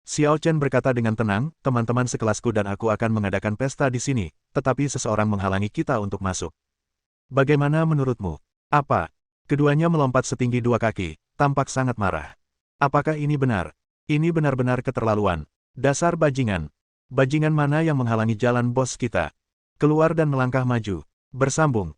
Xiao Chen berkata dengan tenang, teman-teman sekelasku dan aku akan mengadakan pesta di sini, tetapi seseorang menghalangi kita untuk masuk. Bagaimana menurutmu? Apa? Keduanya melompat setinggi 2 kaki, tampak sangat marah. Apakah ini benar? Ini benar-benar keterlaluan. Dasar bajingan. Bajingan mana yang menghalangi jalan bos kita? Keluar dan melangkah maju. Bersambung.